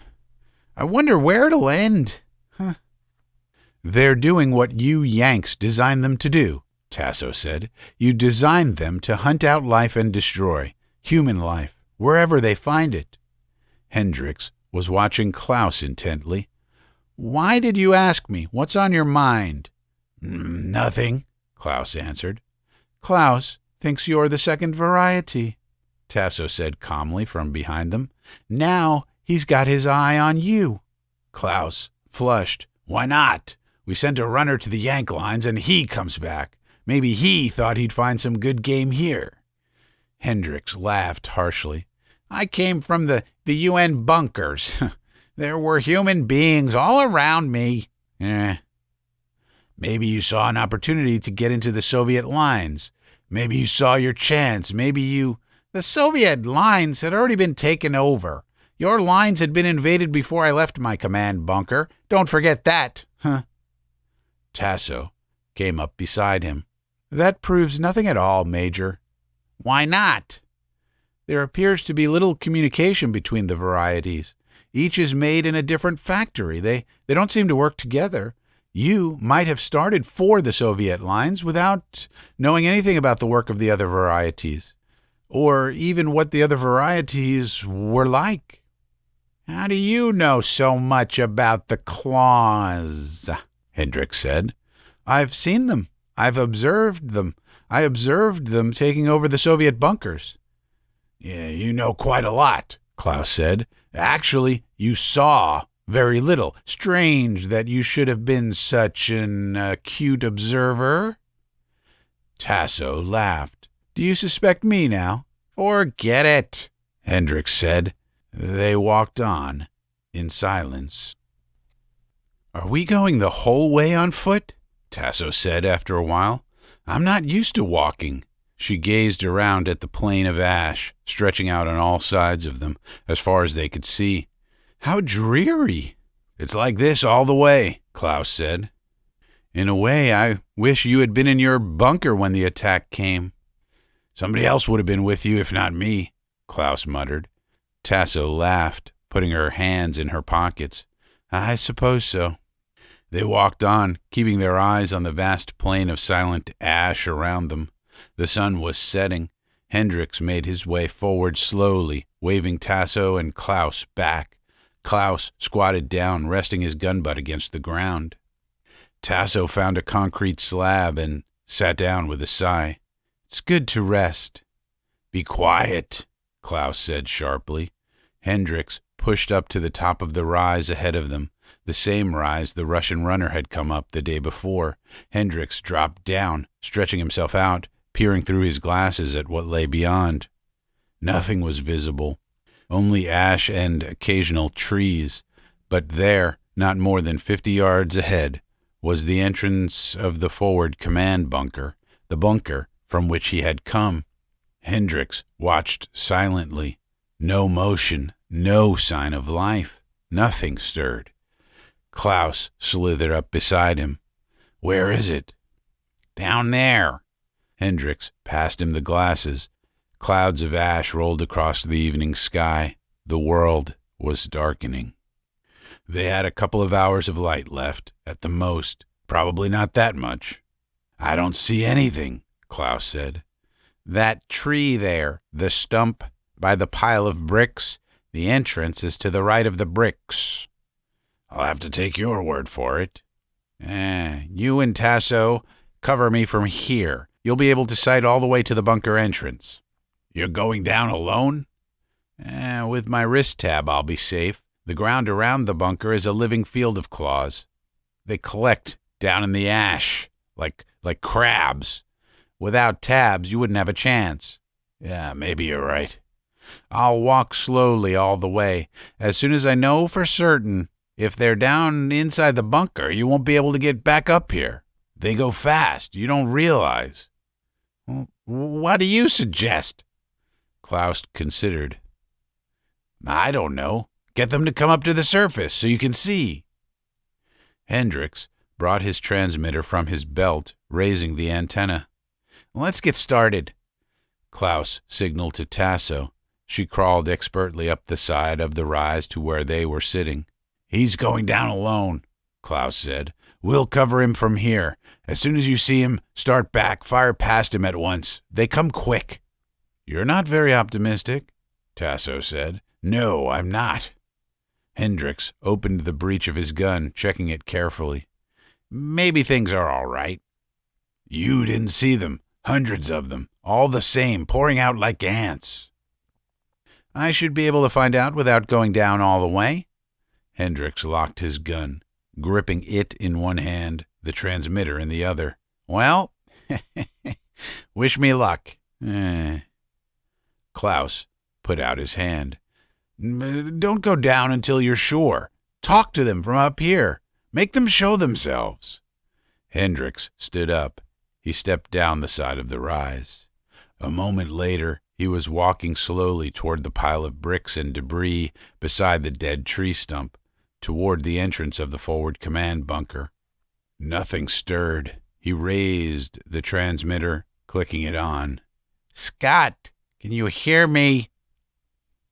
wonder where it'll end." "They're doing what you Yanks designed them to do," Tasso said. "You designed them to hunt out life and destroy, human life, wherever they find it." Hendricks was watching Klaus intently. "Why did you ask me? What's on your mind?" "Nothing," Klaus answered. "Klaus thinks you're the second variety," Tasso said calmly from behind them. "Now he's got his eye on you." Klaus flushed. "Why not? We sent a runner to the Yank lines and he comes back. Maybe he thought he'd find some good game here." Hendricks laughed harshly. "I came from the UN bunkers. There were human beings all around me." "Maybe you saw an opportunity to get into the Soviet lines. Maybe you saw your chance. The Soviet lines had already been taken over. Your lines had been invaded before I left my command bunker. Don't forget that." Tasso came up beside him. "That proves nothing at all, Major." "Why not?" "There appears to be little communication between the varieties. Each is made in a different factory. They don't seem to work together. You might have started for the Soviet lines without knowing anything about the work of the other varieties, or even what the other varieties were like." "How do you know so much about the claws?" Hendricks said. "I've seen them. I've observed them. I observed them taking over the Soviet bunkers." "Yeah, you know quite a lot," Klaus said. "Actually, you saw very little. Strange that you should have been such an acute observer." Tasso laughed. "Do you suspect me now?" "Forget it," Hendricks said. They walked on in silence. "Are we going the whole way on foot?" Tasso said after a while. "I'm not used to walking." She gazed around at the plain of ash, stretching out on all sides of them, as far as they could see. "How dreary!" "It's like this all the way," Klaus said. "In a way, I wish you had been in your bunker when the attack came." "Somebody else would have been with you if not me," Klaus muttered. Tasso laughed, putting her hands in her pockets. "I suppose so." They walked on, keeping their eyes on the vast plain of silent ash around them. The sun was setting. Hendricks made his way forward slowly, waving Tasso and Klaus back. Klaus squatted down, resting his gun butt against the ground. Tasso found a concrete slab and sat down with a sigh. "It It's good to rest." "Be quiet," Klaus said sharply. Hendricks pushed up to the top of the rise ahead of them, the same rise the Russian runner had come up the day before. Hendricks dropped down, stretching himself out, peering through his glasses at what lay beyond. Nothing was visible, only ash and occasional trees, but there, not more than 50 yards ahead, was the entrance of the forward command bunker, the bunker from which he had come. Hendricks watched silently. No motion, no sign of life. Nothing stirred. Klaus slithered up beside him. "Where is it?" "Down there." Hendricks passed him the glasses. Clouds of ash rolled across the evening sky. The world was darkening. They had a couple of hours of light left, at the most. Probably not that much. "I don't see anything," Klaus said. "That tree there, the stump by the pile of bricks, the entrance is to the right of the bricks." "I'll have to take your word for it." You and Tasso cover me from here. You'll be able to sight all the way to the bunker entrance." "You're going down alone?" With my wrist tab, I'll be safe. The ground around the bunker is a living field of claws. They collect down in the ash, like crabs. Without tabs, you wouldn't have a chance." "Yeah, maybe you're right." "I'll walk slowly all the way. As soon as I know for certain, if they're down inside the bunker, you won't be able to get back up here. They go fast. You don't realize." "Well, what do you suggest?" Klaus considered. "I don't know. Get them to come up to the surface so you can see." Hendricks brought his transmitter from his belt, raising the antenna. "Let's get started." Klaus signaled to Tasso. She crawled expertly up the side of the rise to where they were sitting. "He's going down alone," Klaus said. "We'll cover him from here. As soon as you see him, start back, fire past him at once. They come quick." "You're not very optimistic," Tasso said. "No, I'm not." Hendricks opened the breech of his gun, checking it carefully. "Maybe things are all right." "You didn't see them. Hundreds of them. All the same, pouring out like ants." "I should be able to find out without going down all the way." Hendricks locked his gun, gripping it in one hand, the transmitter in the other. "Well, wish me luck." Klaus put out his hand. "Don't go down until you're sure. Talk to them from up here. Make them show themselves." Hendricks stood up. He stepped down the side of the rise. A moment later, he was walking slowly toward the pile of bricks and debris beside the dead tree stump, toward the entrance of the forward command bunker. Nothing stirred. He raised the transmitter, clicking it on. "Scott, can you hear me?"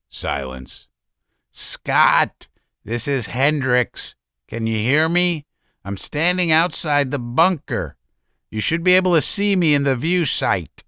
Silence. "Scott, this is Hendricks. Can you hear me? I'm standing outside the bunker. You should be able to see me in the view sight."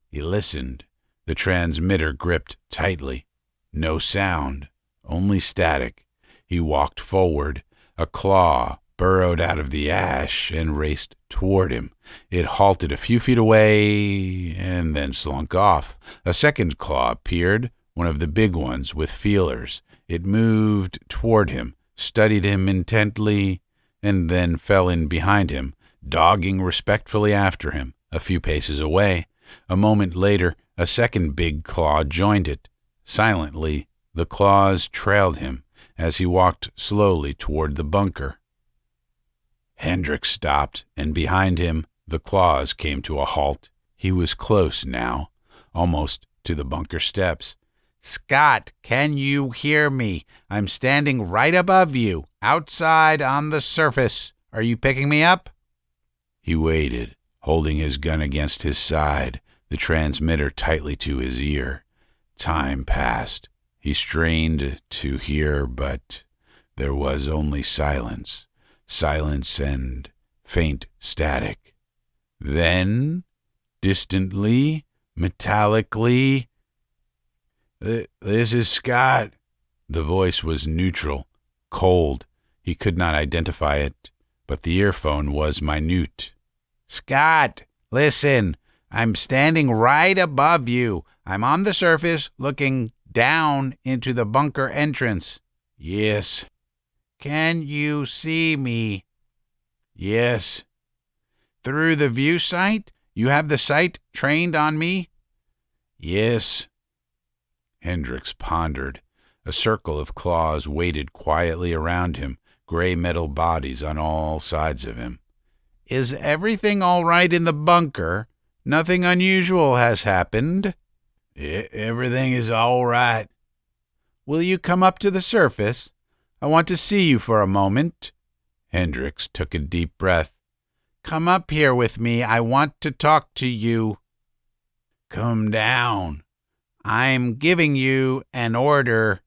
He listened. The transmitter gripped tightly. No sound, only static. He walked forward. A claw burrowed out of the ash and raced toward him. It halted a few feet away and then slunk off. A second claw appeared, one of the big ones with feelers. It moved toward him, studied him intently, and then fell in behind him, dogging respectfully after him, a few paces away. A moment later, a second big claw joined it. Silently, the claws trailed him as he walked slowly toward the bunker. Hendricks stopped, and behind him, the claws came to a halt. He was close now, almost to the bunker steps. "Scott, can you hear me? I'm standing right above you, outside on the surface. Are you picking me up?" He waited, holding his gun against his side, the transmitter tightly to his ear. Time passed. He strained to hear, but there was only silence. Silence and faint static. Then, distantly, metallically, "This is Scott." The voice was neutral, cold. He could not identify it, but the earphone was minute. "Scott, listen. I'm standing right above you. I'm on the surface looking down into the bunker entrance. Yes. Can you see me? Yes. Through the view sight? You have the sight trained on me? Yes. Hendricks pondered. A circle of claws waited quietly around him, gray metal bodies on all sides of him. Is everything all right in the bunker? Nothing unusual has happened? Everything is all right. Will you come up to the surface? I want to see you for a moment. Hendricks took a deep breath. Come up here with me. I want to talk to you. Come down. I'm giving you an order.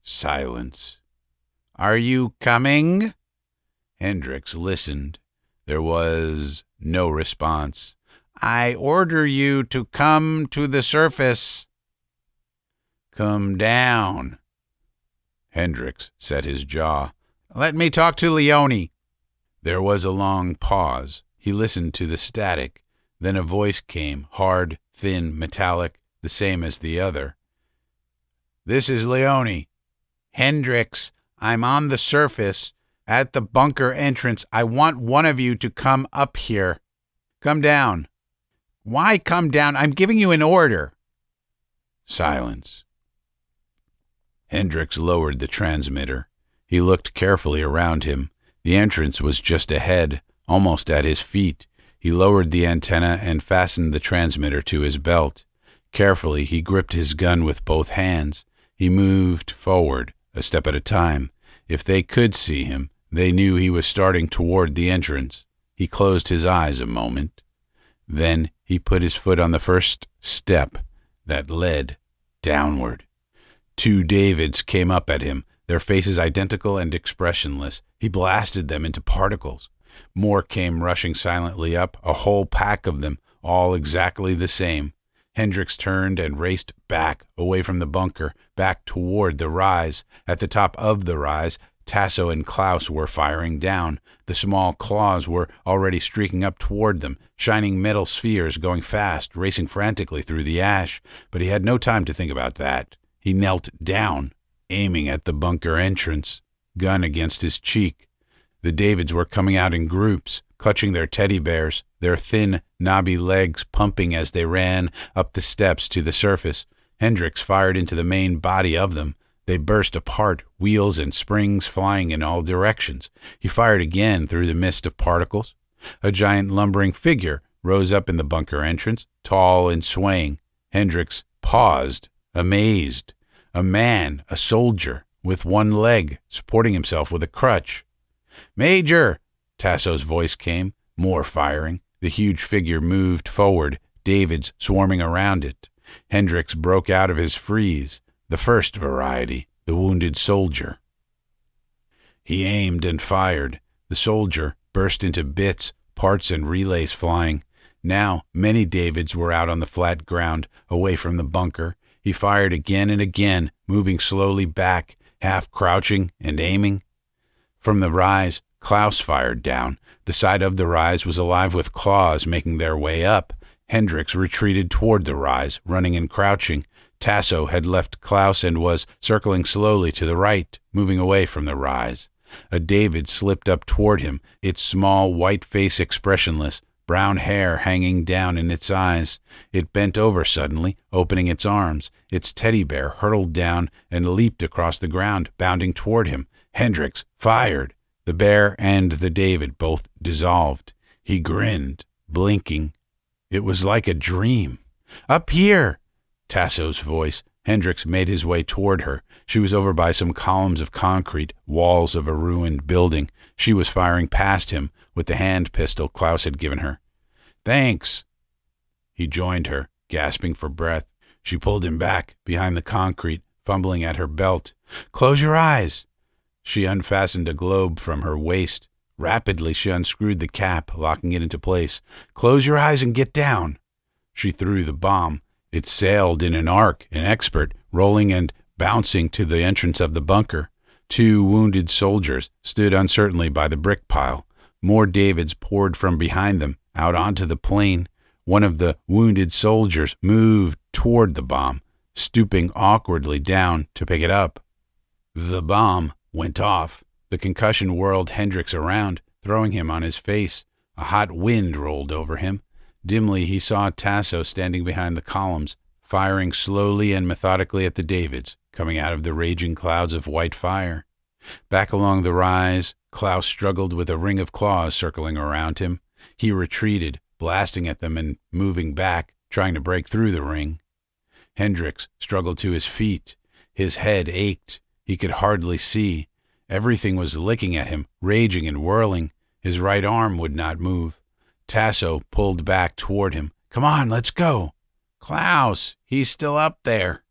Silence. Are you coming? Hendricks listened. There was no response. I order you to come to the surface. Come down. Hendricks set his jaw. Let me talk to Leone. There was a long pause. He listened to the static. Then a voice came, hard, thin, metallic, the same as the other. This is Leone. Hendricks, I'm on the surface, at the bunker entrance. I want one of you to come up here. Come down. Why come down? I'm giving you an order. Silence. Hendricks lowered the transmitter. He looked carefully around him. The entrance was just ahead, almost at his feet. He lowered the antenna and fastened the transmitter to his belt. Carefully, he gripped his gun with both hands. He moved forward, a step at a time. If they could see him, they knew he was starting toward the entrance. He closed his eyes a moment. Then he put his foot on the first step that led downward. Two Davids came up at him, their faces identical and expressionless. He blasted them into particles. More came rushing silently up, a whole pack of them, all exactly the same. Hendricks turned and raced back, away from the bunker, back toward the rise. At the top of the rise, Tasso and Klaus were firing down. The small claws were already streaking up toward them, shining metal spheres going fast, racing frantically through the ash. But he had no time to think about that. He knelt down, aiming at the bunker entrance, gun against his cheek. The Davids were coming out in groups, clutching their teddy bears, their thin, knobby legs pumping as they ran up the steps to the surface. Hendricks fired into the main body of them. They burst apart, wheels and springs flying in all directions. He fired again through the mist of particles. A giant lumbering figure rose up in the bunker entrance, tall and swaying. Hendricks paused, amazed. A man, a soldier, with one leg, supporting himself with a crutch. Major! Tasso's voice came. More firing. The huge figure moved forward, Davids swarming around it. Hendricks broke out of his freeze, the first variety, the wounded soldier. He aimed and fired. The soldier burst into bits, parts and relays flying. Now many Davids were out on the flat ground, away from the bunker. He fired again and again, moving slowly back, half crouching and aiming. From the rise, Klaus fired down. The side of the rise was alive with claws making their way up. Hendricks retreated toward the rise, running and crouching. Tasso had left Klaus and was circling slowly to the right, moving away from the rise. A David slipped up toward him, its small white face expressionless, brown hair hanging down in its eyes. It bent over suddenly, opening its arms. Its teddy bear hurtled down and leaped across the ground, bounding toward him. Hendricks fired. The bear and the David both dissolved. He grinned, blinking. It was like a dream. Up here! Tasso's voice. Hendricks made his way toward her. She was over by some columns of concrete, walls of a ruined building. She was firing past him with the hand pistol Klaus had given her. Thanks. He joined her, gasping for breath. She pulled him back, behind the concrete, fumbling at her belt. Close your eyes. She unfastened a globe from her waist. Rapidly, she unscrewed the cap, locking it into place. Close your eyes and get down. She threw the bomb. It sailed in an arc, an expert, rolling and bouncing to the entrance of the bunker. Two wounded soldiers stood uncertainly by the brick pile. More Davids poured from behind them, out onto the plain. One of the wounded soldiers moved toward the bomb, stooping awkwardly down to pick it up. The bomb went off. The concussion whirled Hendricks around, throwing him on his face. A hot wind rolled over him. Dimly he saw Tasso standing behind the columns, firing slowly and methodically at the Davids, coming out of the raging clouds of white fire. Back along the rise, Klaus struggled with a ring of claws circling around him. He retreated, blasting at them and moving back, trying to break through the ring. Hendricks struggled to his feet. His head ached. He could hardly see. Everything was licking at him, raging and whirling. His right arm would not move. Tasso pulled back toward him. "Come on, let's go." "Klaus, he's still up there."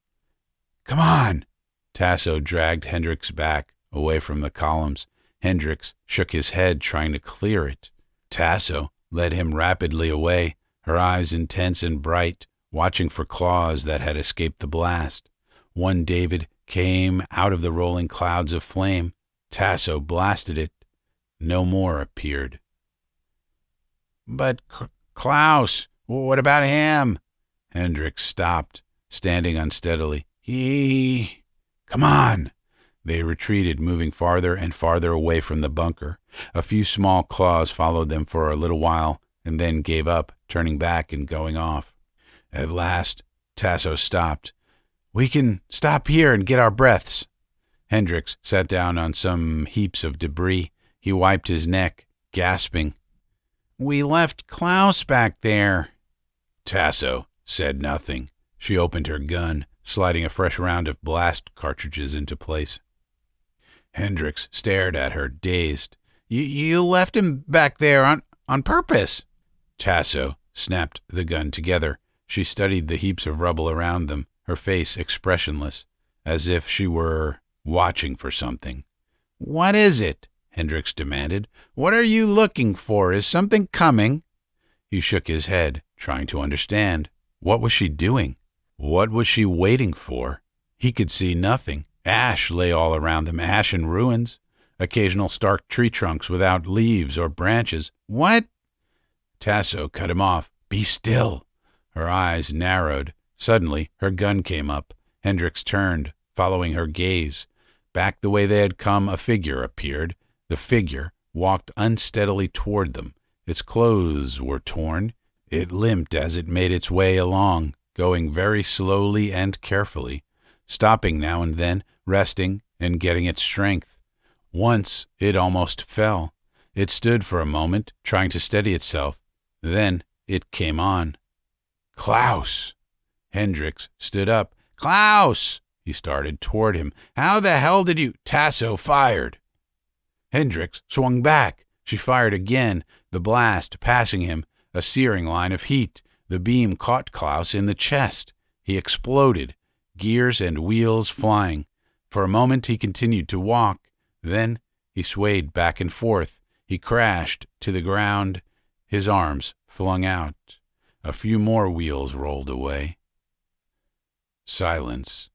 "Come on." Tasso dragged Hendricks back, away from the columns. Hendricks shook his head, trying to clear it. Tasso led him rapidly away, her eyes intense and bright, watching for claws that had escaped the blast. One David came out of the rolling clouds of flame. Tasso blasted it. No more appeared. "But Klaus, what about him?" Hendricks stopped, standing unsteadily. Come on." They retreated, moving farther and farther away from the bunker. A few small claws followed them for a little while and then gave up, turning back and going off. At last, Tasso stopped. "We can stop here and get our breaths." Hendricks sat down on some heaps of debris. He wiped his neck, gasping. "We left Klaus back there." Tasso said nothing. She opened her gun, sliding a fresh round of blast cartridges into place. Hendricks stared at her, dazed. You left him back there on purpose." Tasso snapped the gun together. She studied the heaps of rubble around them, her face expressionless, as if she were watching for something. "What is it?" Hendricks demanded. "What are you looking for? Is something coming?" He shook his head, trying to understand. What was she doing? What was she waiting for? He could see nothing. Ash lay all around them, ash and ruins. Occasional stark tree trunks without leaves or branches. "What?" Tasso cut him off. "Be still." Her eyes narrowed. Suddenly, her gun came up. Hendricks turned, following her gaze. Back the way they had come, a figure appeared. The figure walked unsteadily toward them. Its clothes were torn. It limped as it made its way along, going very slowly and carefully, stopping now and then, resting and getting its strength. Once it almost fell. It stood for a moment, trying to steady itself. Then it came on. "Klaus!" Hendricks stood up. "Klaus!" He started toward him. "How the hell did you—" Tasso fired. Hendricks swung back. She fired again, the blast passing him, a searing line of heat. The beam caught Klaus in the chest. He exploded, gears and wheels flying. For a moment he continued to walk. Then he swayed back and forth. He crashed to the ground, his arms flung out. A few more wheels rolled away. Silence.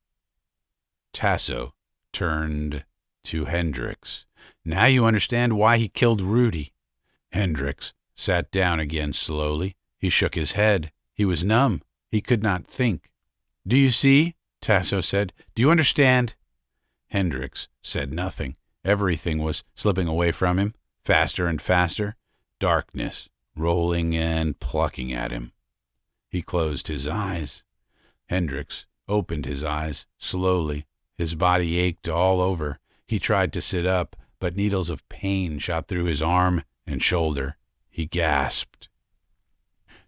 Tasso turned to Hendricks. "Now you understand why he killed Rudy." Hendricks sat down again slowly. He shook his head. He was numb. He could not think. "Do you see?" Tasso said. "Do you understand?" Hendricks said nothing. Everything was slipping away from him, faster and faster. Darkness, rolling and plucking at him. He closed his eyes. Hendricks opened his eyes, slowly. His body ached all over. He tried to sit up, but needles of pain shot through his arm and shoulder. He gasped.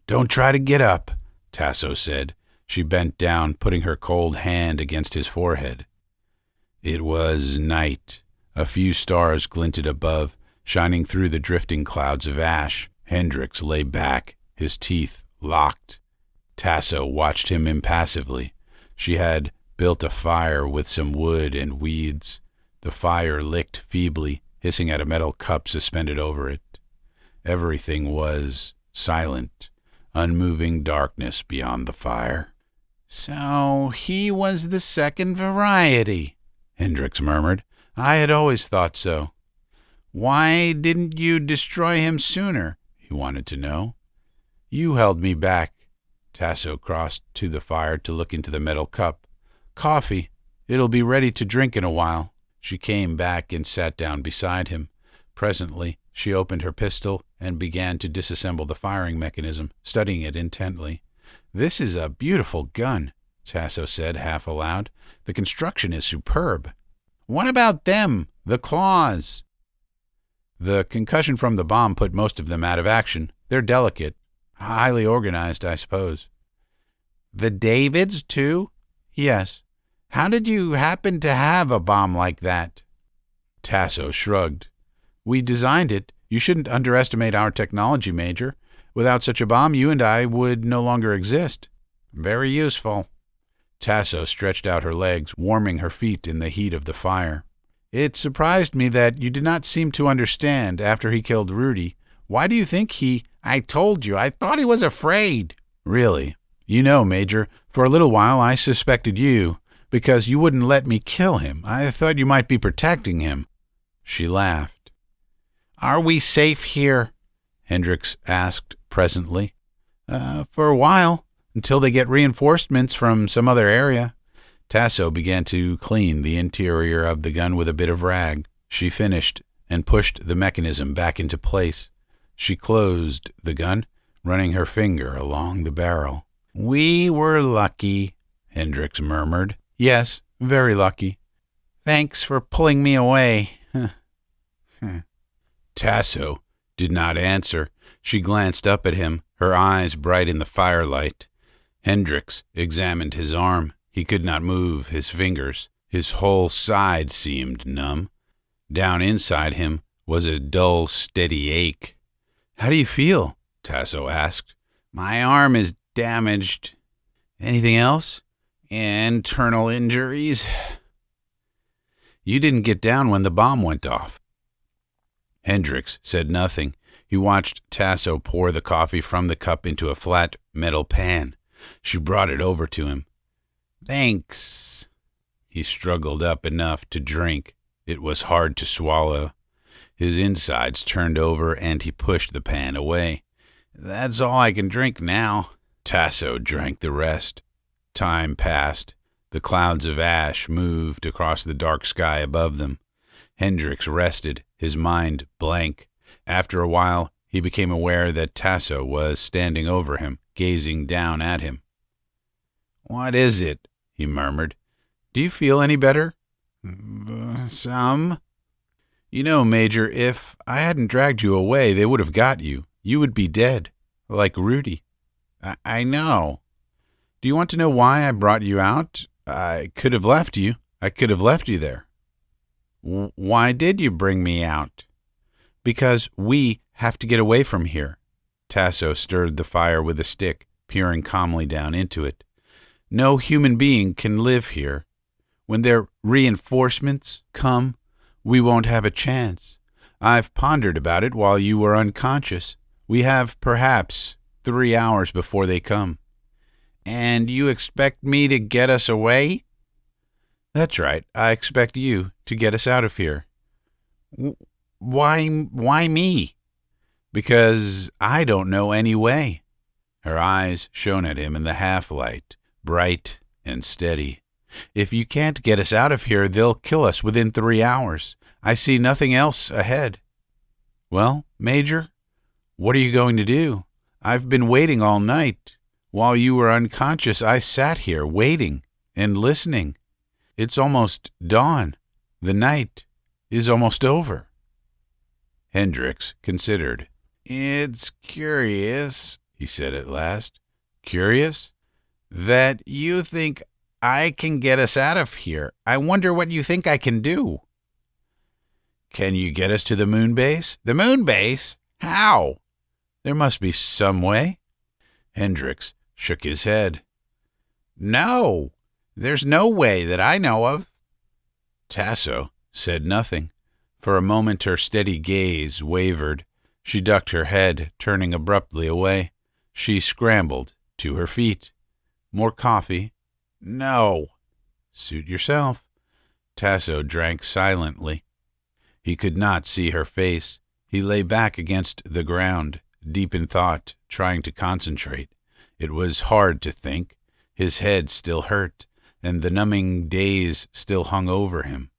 "Don't try to get up," Tasso said. She bent down, putting her cold hand against his forehead. It was night. A few stars glinted above, shining through the drifting clouds of ash. Hendricks lay back, his teeth locked. Tasso watched him impassively. She had built a fire with some wood and weeds. The fire licked feebly, hissing at a metal cup suspended over it. Everything was silent, unmoving darkness beyond the fire. "So he was the second variety," Hendricks murmured. "I had always thought so." "Why didn't you destroy him sooner?" he wanted to know. You held me back. Tasso crossed to the fire to look into the metal cup. Coffee. It'll be ready to drink in a while. She came back and sat down beside him. Presently, she opened her pistol and began to disassemble the firing mechanism, studying it intently. This is a beautiful gun, Tasso said half aloud. The construction is superb. What about them? The claws? The concussion from the bomb put most of them out of action. They're delicate. Highly organized, I suppose. The Davids, too? Yes. How did you happen to have a bomb like that? Tasso shrugged. We designed it. You shouldn't underestimate our technology, Major. Without such a bomb, you and I would no longer exist. Very useful. Tasso stretched out her legs, warming her feet in the heat of the fire. It surprised me that you did not seem to understand after he killed Rudy. Why do you think he... I told you, I thought he was afraid. Really? You know, Major, for a little while I suspected you, because you wouldn't let me kill him. I thought you might be protecting him. She laughed. Are we safe here? Hendricks asked presently. For a while, until they get reinforcements from some other area. Tasso began to clean the interior of the gun with a bit of rag. She finished and pushed the mechanism back into place. She closed the gun, running her finger along the barrel. We were lucky, Hendricks murmured. Yes, very lucky. Thanks for pulling me away. Tasso did not answer. She glanced up at him, her eyes bright in the firelight. Hendricks examined his arm. He could not move his fingers. His whole side seemed numb. Down inside him was a dull, steady ache. How do you feel? Tasso asked. My arm is damaged. Anything else? Internal injuries. You didn't get down when the bomb went off. Hendricks said nothing. He watched Tasso pour the coffee from the cup into a flat metal pan. She brought it over to him. Thanks. He struggled up enough to drink. It was hard to swallow. His insides turned over and he pushed the pan away. That's all I can drink now. Tasso drank the rest. Time passed. The clouds of ash moved across the dark sky above them. Hendricks rested, his mind blank. After a while, he became aware that Tasso was standing over him, gazing down at him. What is it? He murmured. Do you feel any better? Some. You know, Major, if I hadn't dragged you away, they would have got you. You would be dead, like Rudy. I know. Do you want to know why I brought you out? I could have left you. I could have left you there. Why did you bring me out? Because we have to get away from here. Tasso stirred the fire with a stick, peering calmly down into it. No human being can live here. When their reinforcements come, we won't have a chance. I've pondered about it while you were unconscious. We have perhaps 3 hours before they come. And you expect me to get us away? That's right. I expect you to get us out of here. Why me? Because I don't know any way. Her eyes shone at him in the half-light, bright and steady. If you can't get us out of here, they'll kill us within 3 hours. I see nothing else ahead. Well, Major, what are you going to do? I've been waiting all night. While you were unconscious, I sat here waiting and listening. It's almost dawn. The night is almost over. Hendricks considered. It's curious, he said at last. Curious? That you think I can get us out of here. I wonder what you think I can do. Can you get us to the moon base? The moon base? How? There must be some way. Hendricks shook his head. No, there's no way that I know of. Tasso said nothing. For a moment her steady gaze wavered. She ducked her head, turning abruptly away. She scrambled to her feet. More coffee? No. Suit yourself. Tasso drank silently. He could not see her face. He lay back against the ground, deep in thought, trying to concentrate. It was hard to think. His head still hurt, and the numbing daze still hung over him.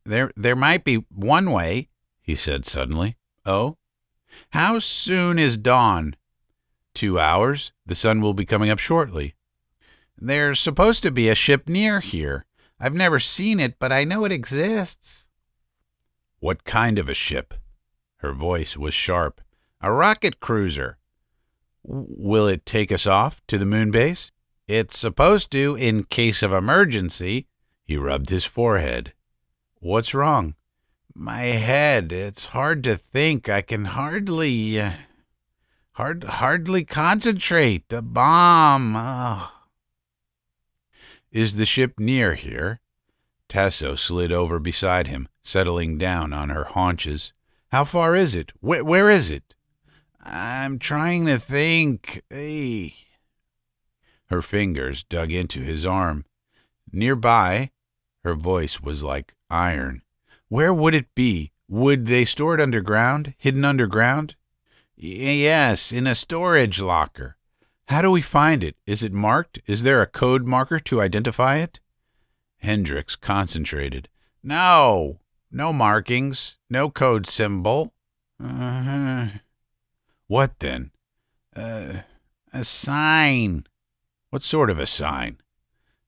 There might be one way, he said suddenly. Oh? How soon is dawn? 2 hours. The sun will be coming up shortly. There's supposed to be a ship near here. I've never seen it, but I know it exists. What kind of a ship? Her voice was sharp. A rocket cruiser. Will it take us off to the moon base? It's supposed to, in case of emergency. He rubbed his forehead. What's wrong? My head. It's hard to think. I can hardly concentrate. The bomb. Oh. Is the ship near here? Tasso slid over beside him, settling down on her haunches. How far is it? Where is it? I'm trying to think. Hey. Her fingers dug into his arm. Nearby. Her voice was like iron. Where would it be? Would they store it underground? Hidden underground? Yes, in a storage locker. How do we find it? Is it marked? Is there a code marker to identify it? Hendricks concentrated. No markings, no code symbol. What then? A sign. What sort of a sign?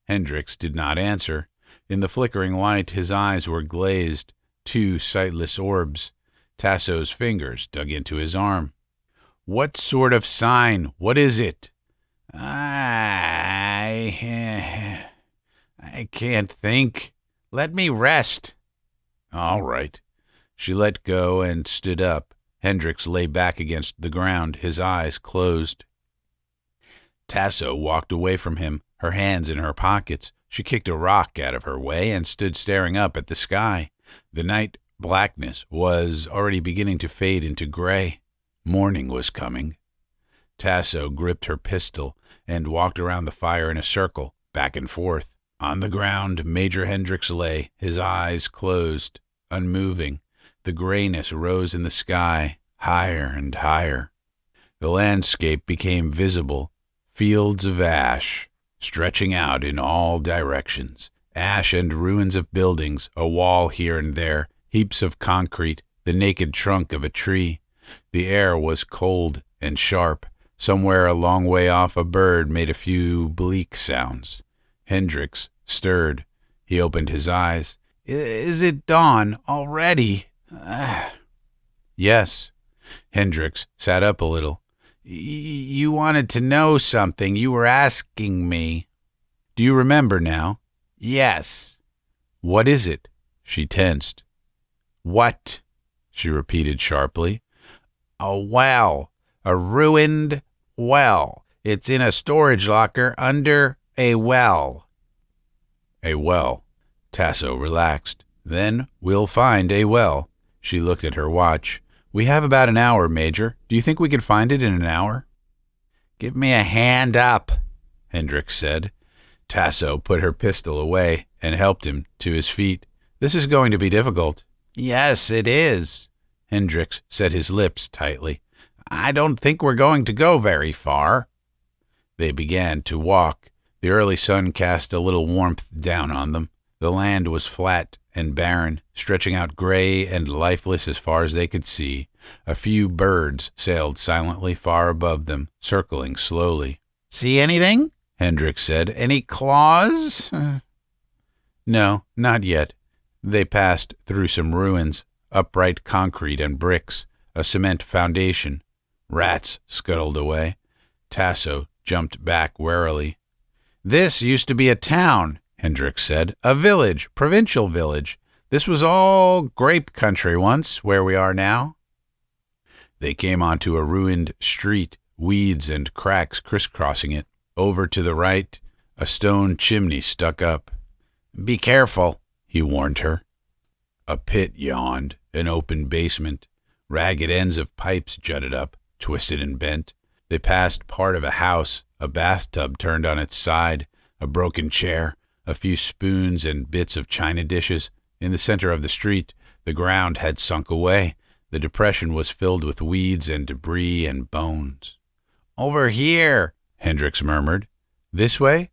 Hendricks did not answer. In the flickering light, his eyes were glazed, 2 sightless orbs. Tasso's fingers dug into his arm. What sort of sign? What is it? I can't think. Let me rest. All right. She let go and stood up. Hendricks lay back against the ground, his eyes closed. Tasso walked away from him, her hands in her pockets. She kicked a rock out of her way and stood staring up at the sky. The night blackness was already beginning to fade into gray. Morning was coming. Tasso gripped her pistol and walked around the fire in a circle, back and forth. On the ground, Major Hendricks lay, his eyes closed, unmoving. The grayness rose in the sky, higher and higher. The landscape became visible, fields of ash, stretching out in all directions. Ash and ruins of buildings, a wall here and there, heaps of concrete, the naked trunk of a tree. The air was cold and sharp. Somewhere a long way off a bird made a few bleak sounds. Hendricks stirred. He opened his eyes. Is it dawn already? Yes. Hendricks sat up a little. You wanted to know something. You were asking me. Do you remember now? Yes. What is it? She tensed. What? She repeated sharply. A well. A ruined well. It's in a storage locker under a well. A well. Tasso relaxed. Then we'll find a well. She looked at her watch. We have about an hour, Major. Do you think we could find it in an hour? Give me a hand up, Hendricks said. Tasso put her pistol away and helped him to his feet. This is going to be difficult. Yes, it is. Hendricks set his lips tightly. I don't think we're going to go very far. They began to walk. The early sun cast a little warmth down on them. The land was flat and barren, stretching out gray and lifeless as far as they could see. A few birds sailed silently far above them, circling slowly. See anything? Hendricks said. Any claws? No, not yet. They passed through some ruins, upright concrete and bricks, a cement foundation. Rats scuttled away. Tasso jumped back warily. This used to be a town, Hendricks said. A village, provincial village. This was all grape country once, where we are now. They came onto a ruined street, weeds and cracks crisscrossing it. Over to the right, a stone chimney stuck up. Be careful, he warned her. A pit yawned, an open basement. Ragged ends of pipes jutted up, twisted and bent. They passed part of a house, a bathtub turned on its side, a broken chair, a few spoons and bits of china dishes. In the center of the street, the ground had sunk away. The depression was filled with weeds and debris and bones. "Over here," Hendricks murmured. "This way?"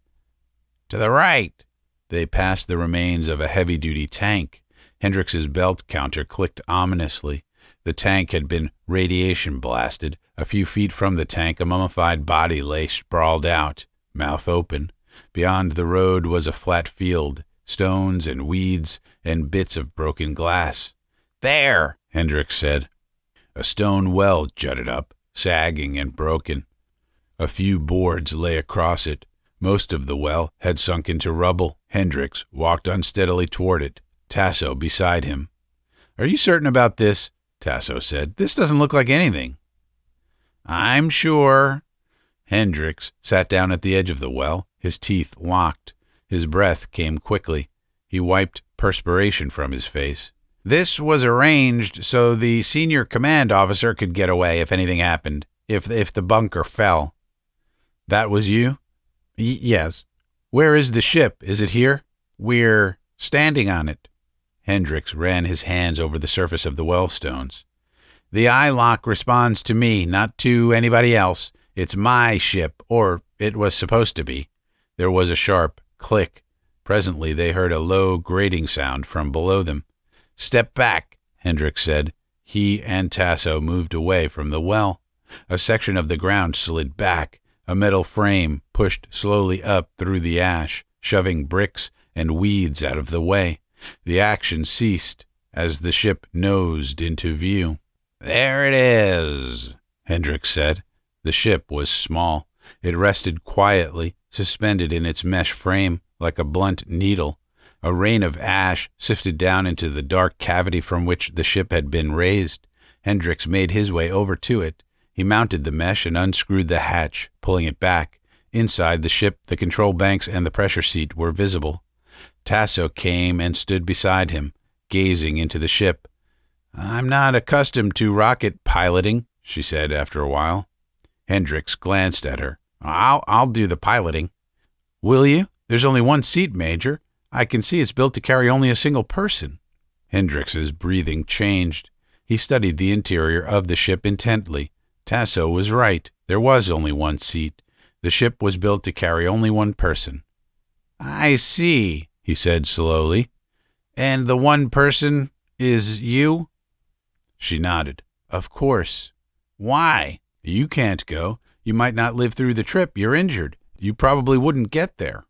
"To the right." They passed the remains of a heavy-duty tank. Hendricks's belt counter clicked ominously. The tank had been radiation blasted. A few feet from the tank, a mummified body lay sprawled out, mouth open. Beyond the road was a flat field, stones and weeds and bits of broken glass. "There," Hendricks said. A stone well jutted up, sagging and broken. A few boards lay across it. Most of the well had sunk into rubble. Hendricks walked unsteadily toward it, Tasso beside him. "Are you certain about this?" Tasso said. "This doesn't look like anything." "I'm sure." Hendricks sat down at the edge of the well, his teeth locked. His breath came quickly. He wiped perspiration from his face. "This was arranged so the senior command officer could get away if anything happened, if the bunker fell." "That was you?" Yes. "Where is the ship? Is it here?" "We're standing on it." Hendricks ran his hands over the surface of the well stones. "The eye lock responds to me, not to anybody else. It's my ship, or it was supposed to be." There was a sharp click. Presently they heard a low grating sound from below them. "Step back," Hendricks said. He and Tasso moved away from the well. A section of the ground slid back. A metal frame pushed slowly up through the ash, shoving bricks and weeds out of the way. The action ceased as the ship nosed into view. "There it is," Hendricks said. The ship was small. It rested quietly, suspended in its mesh frame like a blunt needle. A rain of ash sifted down into the dark cavity from which the ship had been raised. Hendricks made his way over to it. He mounted the mesh and unscrewed the hatch, pulling it back. Inside the ship, the control banks and the pressure seat were visible. Tasso came and stood beside him, gazing into the ship. "I'm not accustomed to rocket piloting," she said after a while. Hendricks glanced at her. I'll do the piloting." "Will you? There's only one seat, Major. I can see it's built to carry only a single person." Hendricks's breathing changed. He studied the interior of the ship intently. Tasso was right. There was only one seat. The ship was built to carry only one person. "I see," he said slowly. "And the one person is you?" She nodded. "Of course." "Why?" "You can't go. You might not live through the trip. You're injured. You probably wouldn't get there."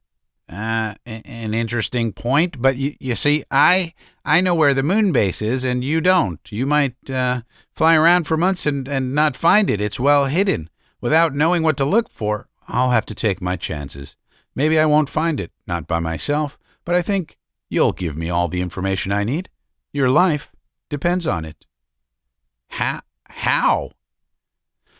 An interesting point, but you see, I know where the moon base is, and you don't. You might fly around for months and not find it. It's well hidden. Without knowing what to look for, I'll have to take my chances. Maybe I won't find it, not by myself, but I think you'll give me all the information I need. Your life depends on it." How?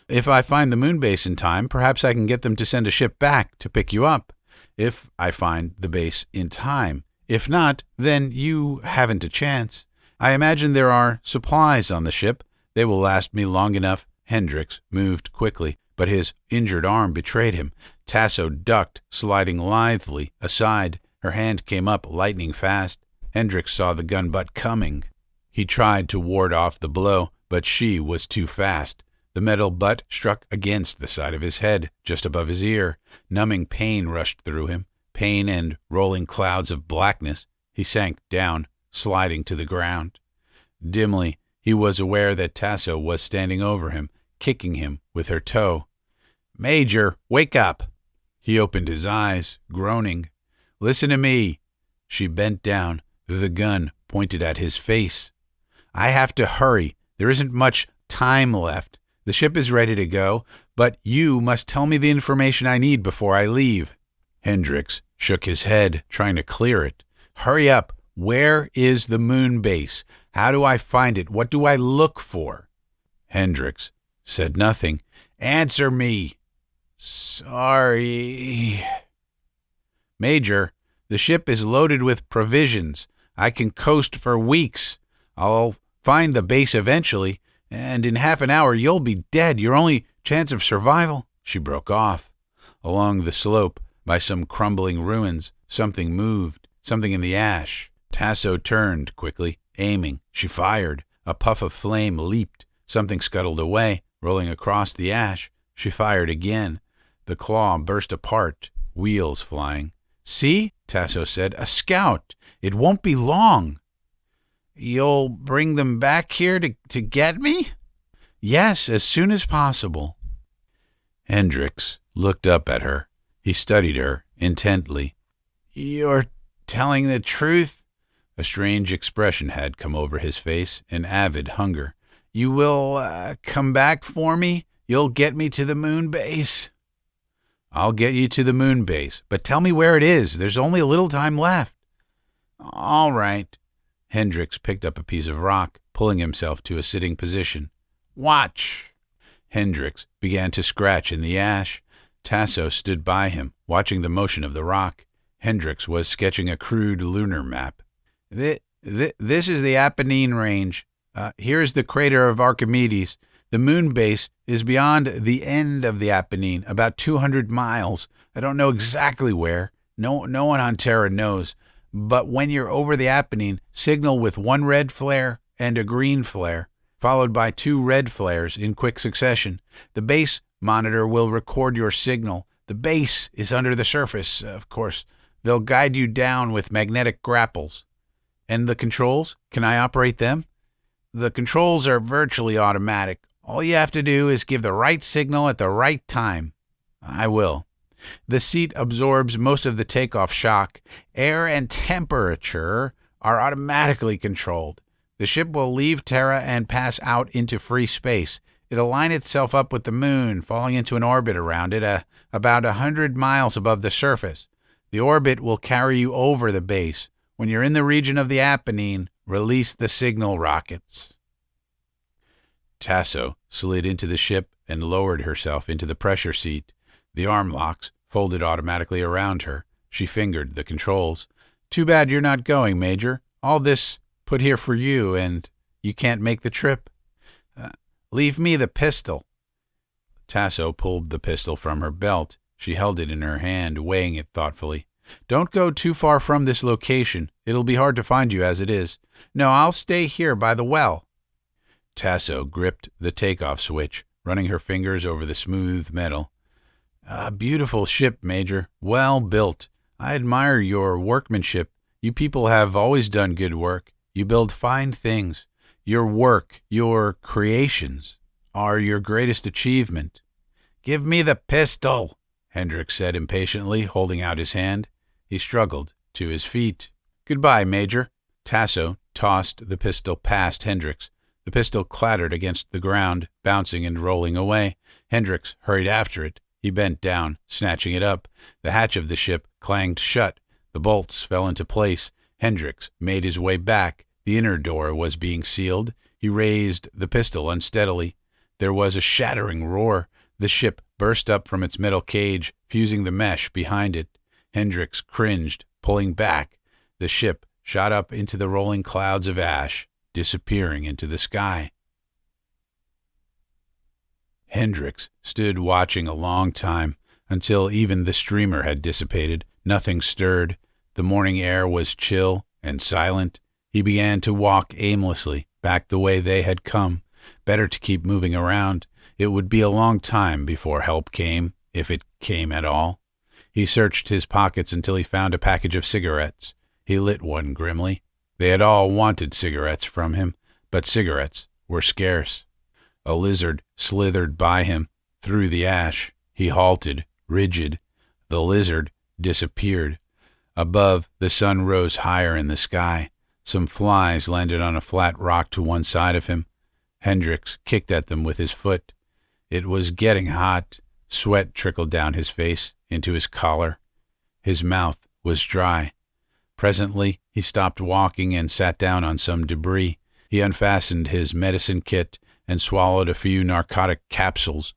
"If I find the moon base in time, perhaps I can get them to send a ship back to pick you up. If I find the base in time. If not, then you haven't a chance. I imagine there are supplies on the ship. They will last me long enough." Hendricks moved quickly, but his injured arm betrayed him. Tasso ducked, sliding lithely aside. Her hand came up lightning fast. Hendricks saw the gun butt coming. He tried to ward off the blow, but she was too fast. The metal butt struck against the side of his head, just above his ear. Numbing pain rushed through him, pain and rolling clouds of blackness. He sank down, sliding to the ground. Dimly, he was aware that Tasso was standing over him, kicking him with her toe. "Major, wake up!" He opened his eyes, groaning. "Listen to me." She bent down, the gun pointed at his face. "I have to hurry. There isn't much time left. The ship is ready to go, but you must tell me the information I need before I leave." Hendricks shook his head, trying to clear it. "Hurry up. Where is the moon base? How do I find it? What do I look for?" Hendricks said nothing. "Answer me." "Sorry." "Major, the ship is loaded with provisions. I can coast for weeks. I'll find the base eventually, and in half an hour you'll be dead. Your only chance of survival." She broke off. Along the slope, by some crumbling ruins, something moved, something in the ash. Tasso turned quickly, aiming. She fired. A puff of flame leaped. Something scuttled away, rolling across the ash. She fired again. The claw burst apart, wheels flying. "See," Tasso said, "a scout. It won't be long." "You'll bring them back here to get me?" "Yes, as soon as possible." Hendricks looked up at her. He studied her intently. "You're telling the truth?" A strange expression had come over his face, an avid hunger. "You will come back for me? You'll get me to the moon base?" "I'll get you to the moon base, but tell me where it is. There's only a little time left." "All right." Hendricks picked up a piece of rock, pulling himself to a sitting position. "Watch." Hendricks began to scratch in the ash. Tasso stood by him, watching the motion of the rock. Hendricks was sketching a crude lunar map. This is the Apennine Range. Here is the crater of Archimedes. The moon base is beyond the end of the Apennine, about 200 miles. I don't know exactly where. No one on Terra knows. But when you're over the Apennine, signal with one red flare and a green flare, followed by 2 red flares in quick succession. The base monitor will record your signal. The base is under the surface, of course. They'll guide you down with magnetic grapples. And the controls? Can I operate them? The controls are virtually automatic. All you have to do is give the right signal at the right time. I will. The seat absorbs most of the takeoff shock. Air and temperature are automatically controlled. The ship will leave Terra and pass out into free space. It'll line itself up with the moon, falling into an orbit around it, about 100 miles above the surface. The orbit will carry you over the base. When you're in the region of the Apennine, release the signal rockets. Tasso slid into the ship and lowered herself into the pressure seat. The arm locks folded automatically around her. She fingered the controls. "Too bad you're not going, Major. All this put here for you, and you can't make the trip." "Leave me the pistol." Tasso pulled the pistol from her belt. She held it in her hand, weighing it thoughtfully. "Don't go too far from this location. It'll be hard to find you as it is. No, I'll stay here by the well." Tasso gripped the takeoff switch, running her fingers over the smooth metal. "A beautiful ship, Major. Well built. I admire your workmanship. You people have always done good work. You build fine things. Your work, your creations, are your greatest achievement." "Give me the pistol," Hendricks said impatiently, holding out his hand. He struggled to his feet. "Goodbye, Major." Tasso tossed the pistol past Hendricks. The pistol clattered against the ground, bouncing and rolling away. Hendricks hurried after it. He bent down, snatching it up. The hatch of the ship clanged shut. The bolts fell into place. Hendricks made his way back. The inner door was being sealed. He raised the pistol unsteadily. There was a shattering roar. The ship burst up from its metal cage, fusing the mesh behind it. Hendricks cringed, pulling back. The ship shot up into the rolling clouds of ash, disappearing into the sky. Hendricks stood watching a long time, until even the streamer had dissipated. Nothing stirred. The morning air was chill and silent. He began to walk aimlessly, back the way they had come. Better to keep moving around. It would be a long time before help came, if it came at all. He searched his pockets until he found a package of cigarettes. He lit one grimly. They had all wanted cigarettes from him, but cigarettes were scarce. A lizard slithered by him through the ash. He halted, rigid. The lizard disappeared. Above, the sun rose higher in the sky. Some flies landed on a flat rock to one side of him. Hendricks kicked at them with his foot. It was getting hot. Sweat trickled down his face, into his collar. His mouth was dry. Presently, he stopped walking and sat down on some debris. He unfastened his medicine kit and swallowed a few narcotic capsules.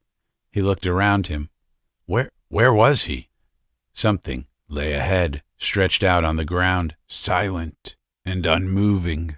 He looked around him. Where was he? Something lay ahead, stretched out on the ground, silent and unmoving.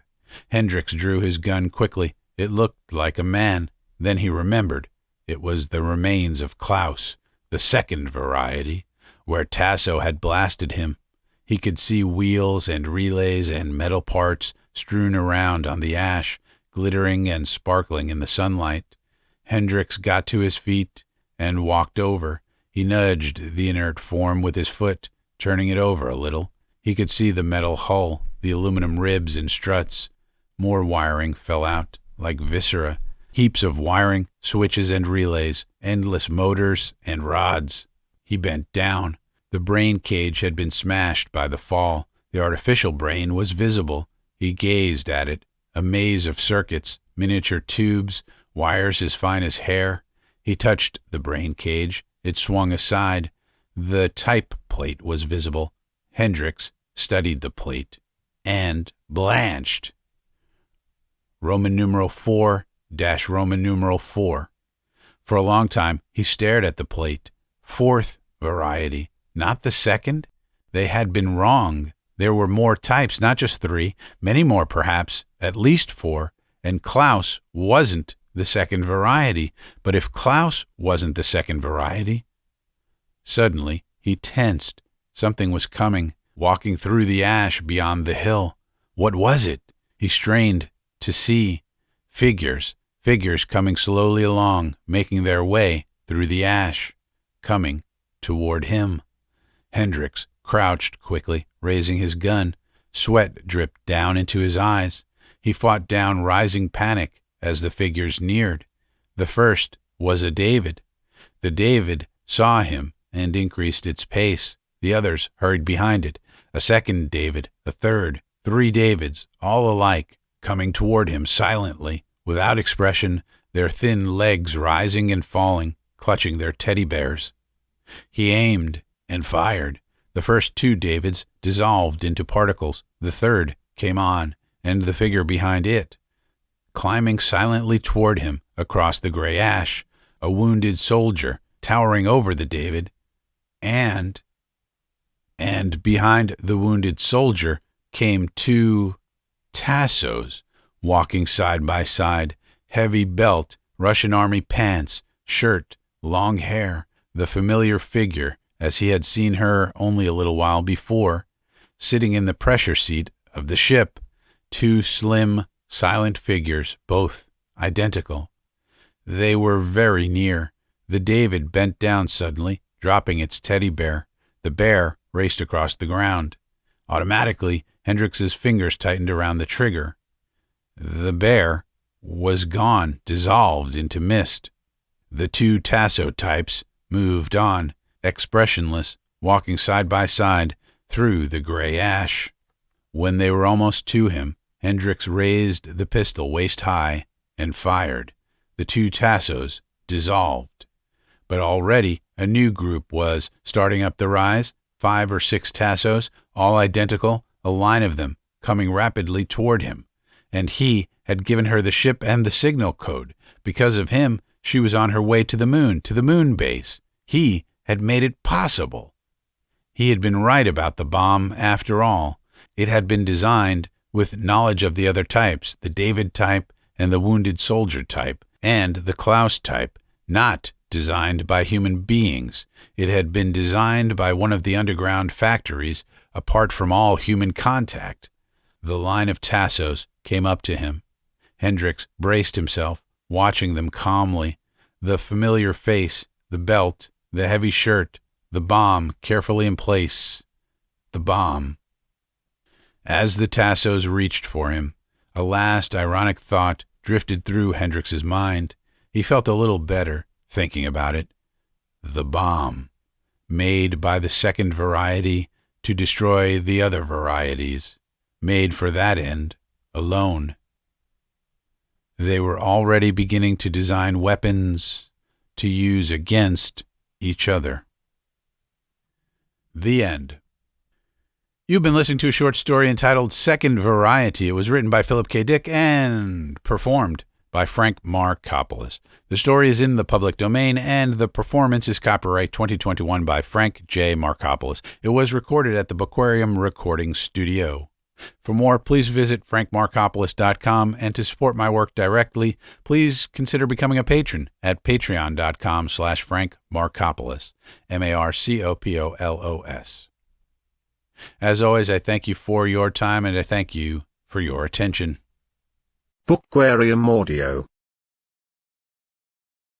Hendricks drew his gun quickly. It looked like a man. Then he remembered. It was the remains of Klaus, the second variety, where Tasso had blasted him. He could see wheels and relays and metal parts strewn around on the ash, glittering and sparkling in the sunlight. Hendricks got to his feet and walked over. He nudged the inert form with his foot, turning it over a little. He could see the metal hull, the aluminum ribs and struts. More wiring fell out, like viscera. Heaps of wiring, switches and relays, endless motors and rods. He bent down. The brain cage had been smashed by the fall. The artificial brain was visible. He gazed at it, a maze of circuits, miniature tubes, wires as fine as hair. He touched the brain cage. It swung aside. The type plate was visible. Hendricks studied the plate and blanched. Roman numeral 4 - Roman numeral 4. For a long time, he stared at the plate. Fourth variety, not the second? They had been wrong. There were more types, not just 3, many more perhaps, at least 4, and Klaus wasn't the second variety. But if Klaus wasn't the second variety... Suddenly, he tensed. Something was coming, walking through the ash beyond the hill. What was it? He strained to see. Figures coming slowly along, making their way through the ash, coming toward him. Hendricks crouched quickly, raising his gun. Sweat dripped down into his eyes. He fought down rising panic as the figures neared. The first was a David. The David saw him and increased its pace. The others hurried behind it. A second David, a third, 3 Davids, all alike, coming toward him silently, without expression, their thin legs rising and falling, clutching their teddy bears. He aimed and fired. The first 2 Davids dissolved into particles. The third came on, and the figure behind it, climbing silently toward him across the gray ash, a wounded soldier towering over the David, and behind the wounded soldier came 2 Tassos, walking side by side, heavy belt, Russian army pants, shirt, long hair, the familiar figure as he had seen her only a little while before, sitting in the pressure seat of the ship. 2 slim, silent figures, both identical. They were very near. The David bent down suddenly, dropping its teddy bear. The bear raced across the ground. Automatically, Hendricks's fingers tightened around the trigger. The bear was gone, dissolved into mist. The 2 Tasso types moved on, expressionless, walking side by side through the gray ash. When they were almost to him, Hendricks raised the pistol waist high and fired. The 2 Tassos dissolved. But already a new group was starting up the rise, 5 or 6 Tassos, all identical, a line of them, coming rapidly toward him. And he had given her the ship and the signal code. Because of him, she was on her way to the moon base. He had made it possible. He had been right about the bomb after all. It had been designed with knowledge of the other types, the David type and the wounded soldier type, and the Klaus type, not designed by human beings. It had been designed by one of the underground factories, apart from all human contact. The line of Tassos came up to him. Hendricks braced himself, watching them calmly. The familiar face, the belt, the heavy shirt, the bomb carefully in place. The bomb. As the Tassos reached for him, a last ironic thought drifted through Hendricks's mind. He felt a little better thinking about it. The bomb, made by the second variety to destroy the other varieties, made for that end alone. They were already beginning to design weapons to use against each other. The end. You've been listening to a short story entitled Second Variety. It was written by Philip K. Dick and performed by Frank Marcopolos. The story is in the public domain, and the performance is copyright 2021 by Frank J. Marcopolos. It was recorded at the Bookquarium Recording Studio. For more, please visit frankmarcopolos.com, and to support my work directly, please consider becoming a patron at patreon.com/frankmarcopolos, MARCOPOLOS. As always, I thank you for your time, and I thank you for your attention. Bookquarium Audio.